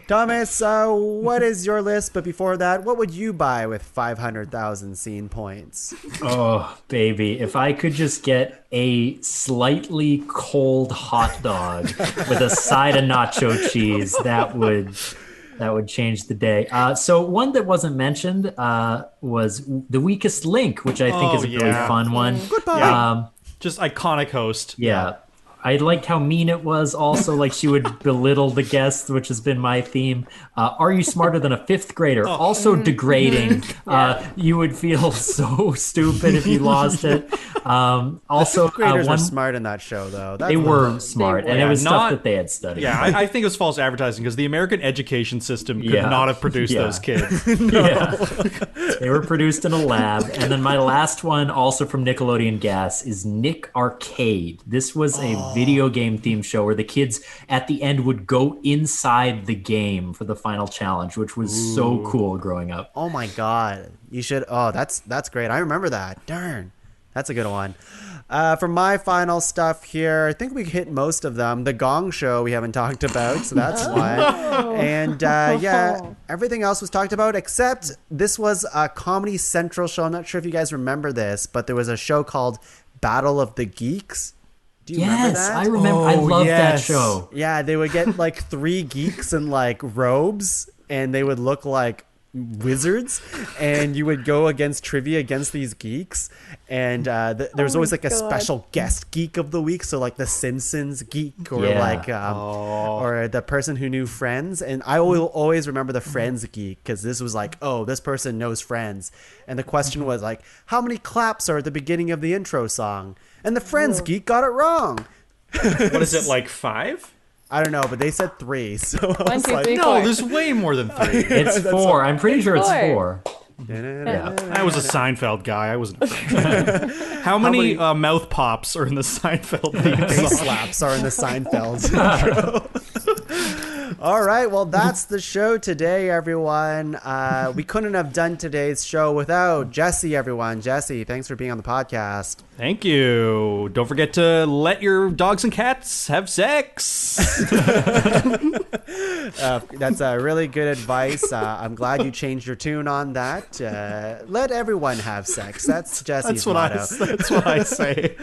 Thomas, what is your list? But before that, what would you buy with 500,000 scene points? Oh, baby. If I could just get a slightly cold hot dog with a side of nacho cheese, that would change the day. So one that wasn't mentioned was The Weakest Link, which I think is a really fun one. Goodbye. Just iconic host. Yeah. I liked how mean it was. Also, like she would belittle the guests, which has been my theme. Are you smarter than a 5th grader? Also degrading. You would feel so stupid if you lost it. Also, Graders were smart in that show, though. they were smart, and it was Not- stuff that they had studied. Yeah, I think it was false advertising because the American education system could Yeah. not have produced Yeah. those kids. Yeah. They were produced in a lab. And then my last one, also from Nickelodeon Gas, is Nick Arcade. This was a video game themed show where the kids at the end would go inside the game for the final challenge, which was so cool growing up. Oh my God. You should. Oh, that's great. I remember that. Darn. That's a good one. For my final stuff here, I think we hit most of them. The Gong Show we haven't talked about, so that's one. And yeah, everything else was talked about, except this was a Comedy Central show. I'm not sure if you guys remember this, but there was a show called Battle of the Geeks. Do you remember Yes, that? I remember. I loved that yes. show. Yeah, they would get like 3 geeks in like robes, and they would look like wizards, and you would go against trivia against these geeks, and there was always like a God. special guest geek of the week, so like the Simpsons geek, or Yeah. like or the person who knew Friends. And I will always remember the Friends geek, because this was like, oh, this person knows Friends, and the question was like, how many claps are at the beginning of the intro song? And the Friends geek got it wrong. What is it, like 5? I don't know, but they said 3, so I 1, was 2, like, 3, No, 4. there's way more than 3. It's 4. I'm pretty sure it's 4. 4. Yeah. I was a Seinfeld guy. I wasn't. How many mouth pops are in the Seinfeld theme bass song? slaps are in the Seinfeld intro. All right, well, that's the show today, everyone. We couldn't have done today's show without Jesse, everyone. Jesse, thanks for being on the podcast. Thank you. Don't forget to let your dogs and cats have sex. That's really good advice. I'm glad you changed your tune on that. Let everyone have sex. That's Jesse's motto. That's what I say.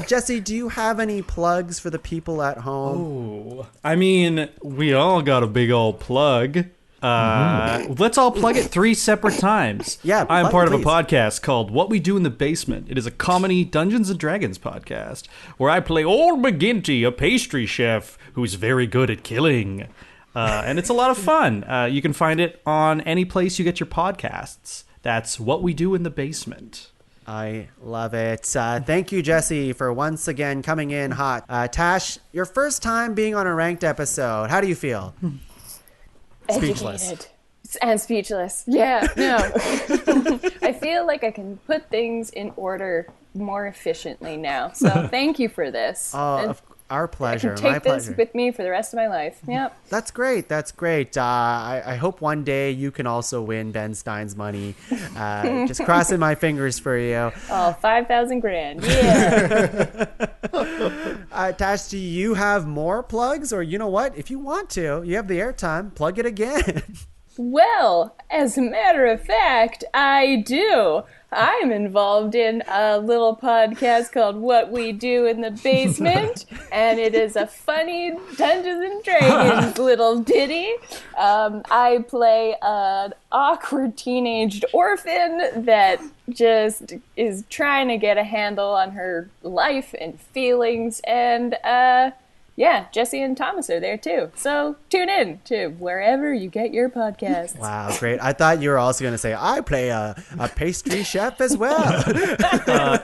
Jesse, do you have any plugs for the people at home? I mean, we all got a big old plug. Let's all plug it 3 separate times. Yeah, I'm plug part it, of a please. podcast called What We Do in the Basement. It is a comedy Dungeons and Dragons podcast where I play Old McGinty, a pastry chef who's very good at killing. And it's a lot of fun. You can find it on any place you get your podcasts. That's What We Do in the Basement. I love it. Thank you, Jesse, for once again coming in hot. Tash, your first time being on a ranked episode. How do you feel? Speechless. Educated. And speechless. Yeah, no. I feel like I can put things in order more efficiently now. So thank you for this. And Our I pleasure. can take My this pleasure. with me for the rest of my life. Yep. That's great. That's great. I hope one day you can also win Ben Stein's money. Just crossing my fingers for you. Oh, 5,000 grand. Yeah. Tash, do you have more plugs? Or you know what? If you want to, you have the airtime. Plug it again. Well, as a matter of fact, I do. I'm involved in a little podcast called What We Do in the Basement, and it is a funny Dungeons and Dragons little ditty. I play an awkward teenaged orphan that just is trying to get a handle on her life and feelings, and yeah, Jesse and Thomas are there too. So tune in to wherever you get your podcasts. Wow, great. I thought you were also going to say, I play a pastry chef as well.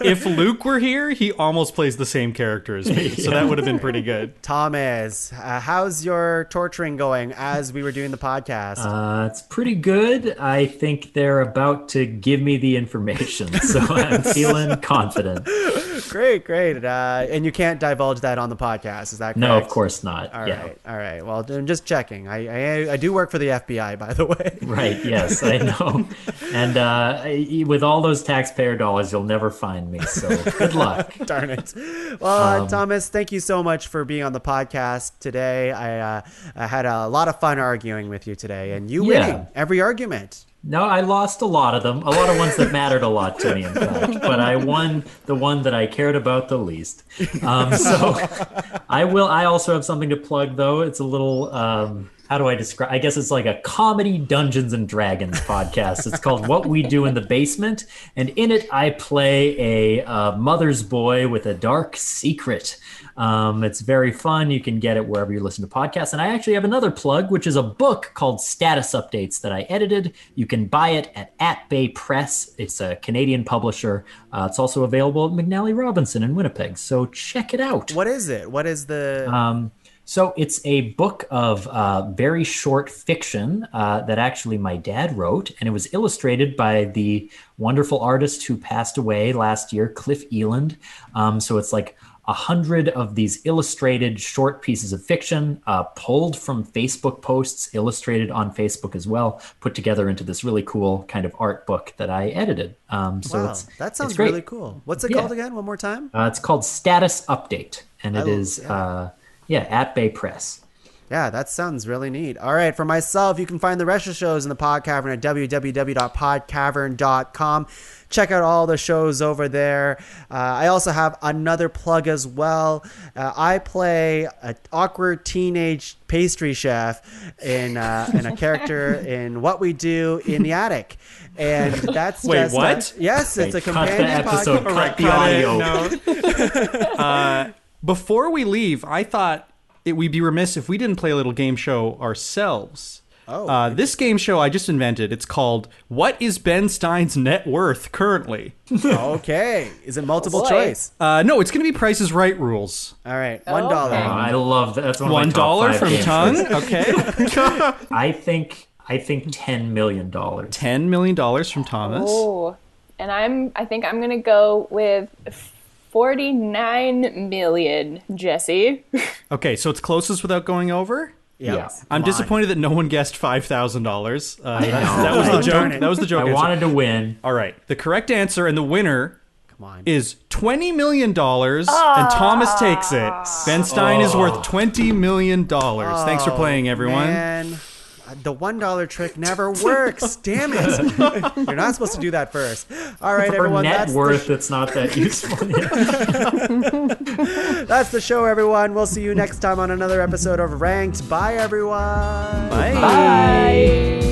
If Luke were here, he almost plays the same character as me, so that would have been pretty good. Thomas, how's your torturing going as we were doing the podcast? It's pretty good. I think they're about to give me the information, so I'm feeling confident. Great. And you can't divulge that on the podcast, is that correct? No, of course not. All Yeah. right. Well, I'm just checking. I do work for the FBI, by the way. Right, yes, I know. And with all those taxpayer dollars, you'll never find me, so good luck. Darn it. Well, Thomas, thank you so much for being on the podcast today. I had a lot of fun arguing with you today, and you winning every argument. No, I lost a lot of them. A lot of ones that mattered a lot to me, in fact. But I won the one that I cared about the least. So I also have something to plug, though. It's a little, how do I describe? I guess it's like a comedy Dungeons and Dragons podcast. It's called What We Do in the Basement. And in it, I play a mother's boy with a dark secret. It's very fun. You can get it wherever you listen to podcasts. And I actually have another plug, which is a book called Status Updates that I edited. You can buy it at Bay Press. It's a Canadian publisher. It's also available at McNally Robinson in Winnipeg. So check it out. What is it? What is the... So it's a book of very short fiction that actually my dad wrote, and it was illustrated by the wonderful artist who passed away last year, Cliff Eland. So it's like 100 of these illustrated short pieces of fiction, pulled from Facebook posts, illustrated on Facebook as well, put together into this really cool kind of art book that I edited. Wow, that sounds really cool. What's it called again? One more time? It's called Status Update, and it is at Bay Press. Yeah, that sounds really neat. All right, for myself, you can find the rest of the shows in the Pod Cavern at www.podcavern.com. Check out all the shows over there. I also have another plug as well. I play an awkward teenage pastry chef in a character in What We Do in the Attic. And that's Wait, just what? Yes, it's a Cut the companion episode, podcast. cut the audio. Before we leave, I thought we'd be remiss if we didn't play a little game show ourselves. Oh. This game show I just invented. It's called What is Ben Stein's Net Worth Currently? Okay. Is it multiple boy. choice? No, it's going to be Price is Right rules. All right. $1. Okay. I love that. That's one of my top $1 5 from games. Tongue. Okay. I think $10 million. $10 million from Thomas. Oh, and I think I'm gonna go with 49 million, Jesse. Okay, so it's closest without going over? Yeah. I'm disappointed that no one guessed $5,000. That was know. the joke. That was the joke. I answer. wanted to win. All right. The correct answer and the winner Come on. is $20 million, and Thomas takes it. Ben Stein is worth $20 million. Thanks for playing, everyone. Man, the $1 trick never works. Damn it. You're not supposed to do that first. All right, For everyone. net That's worth, it's not that useful. that's the show, everyone. We'll see you next time on another episode of Ranked. Bye, everyone. Bye. Bye.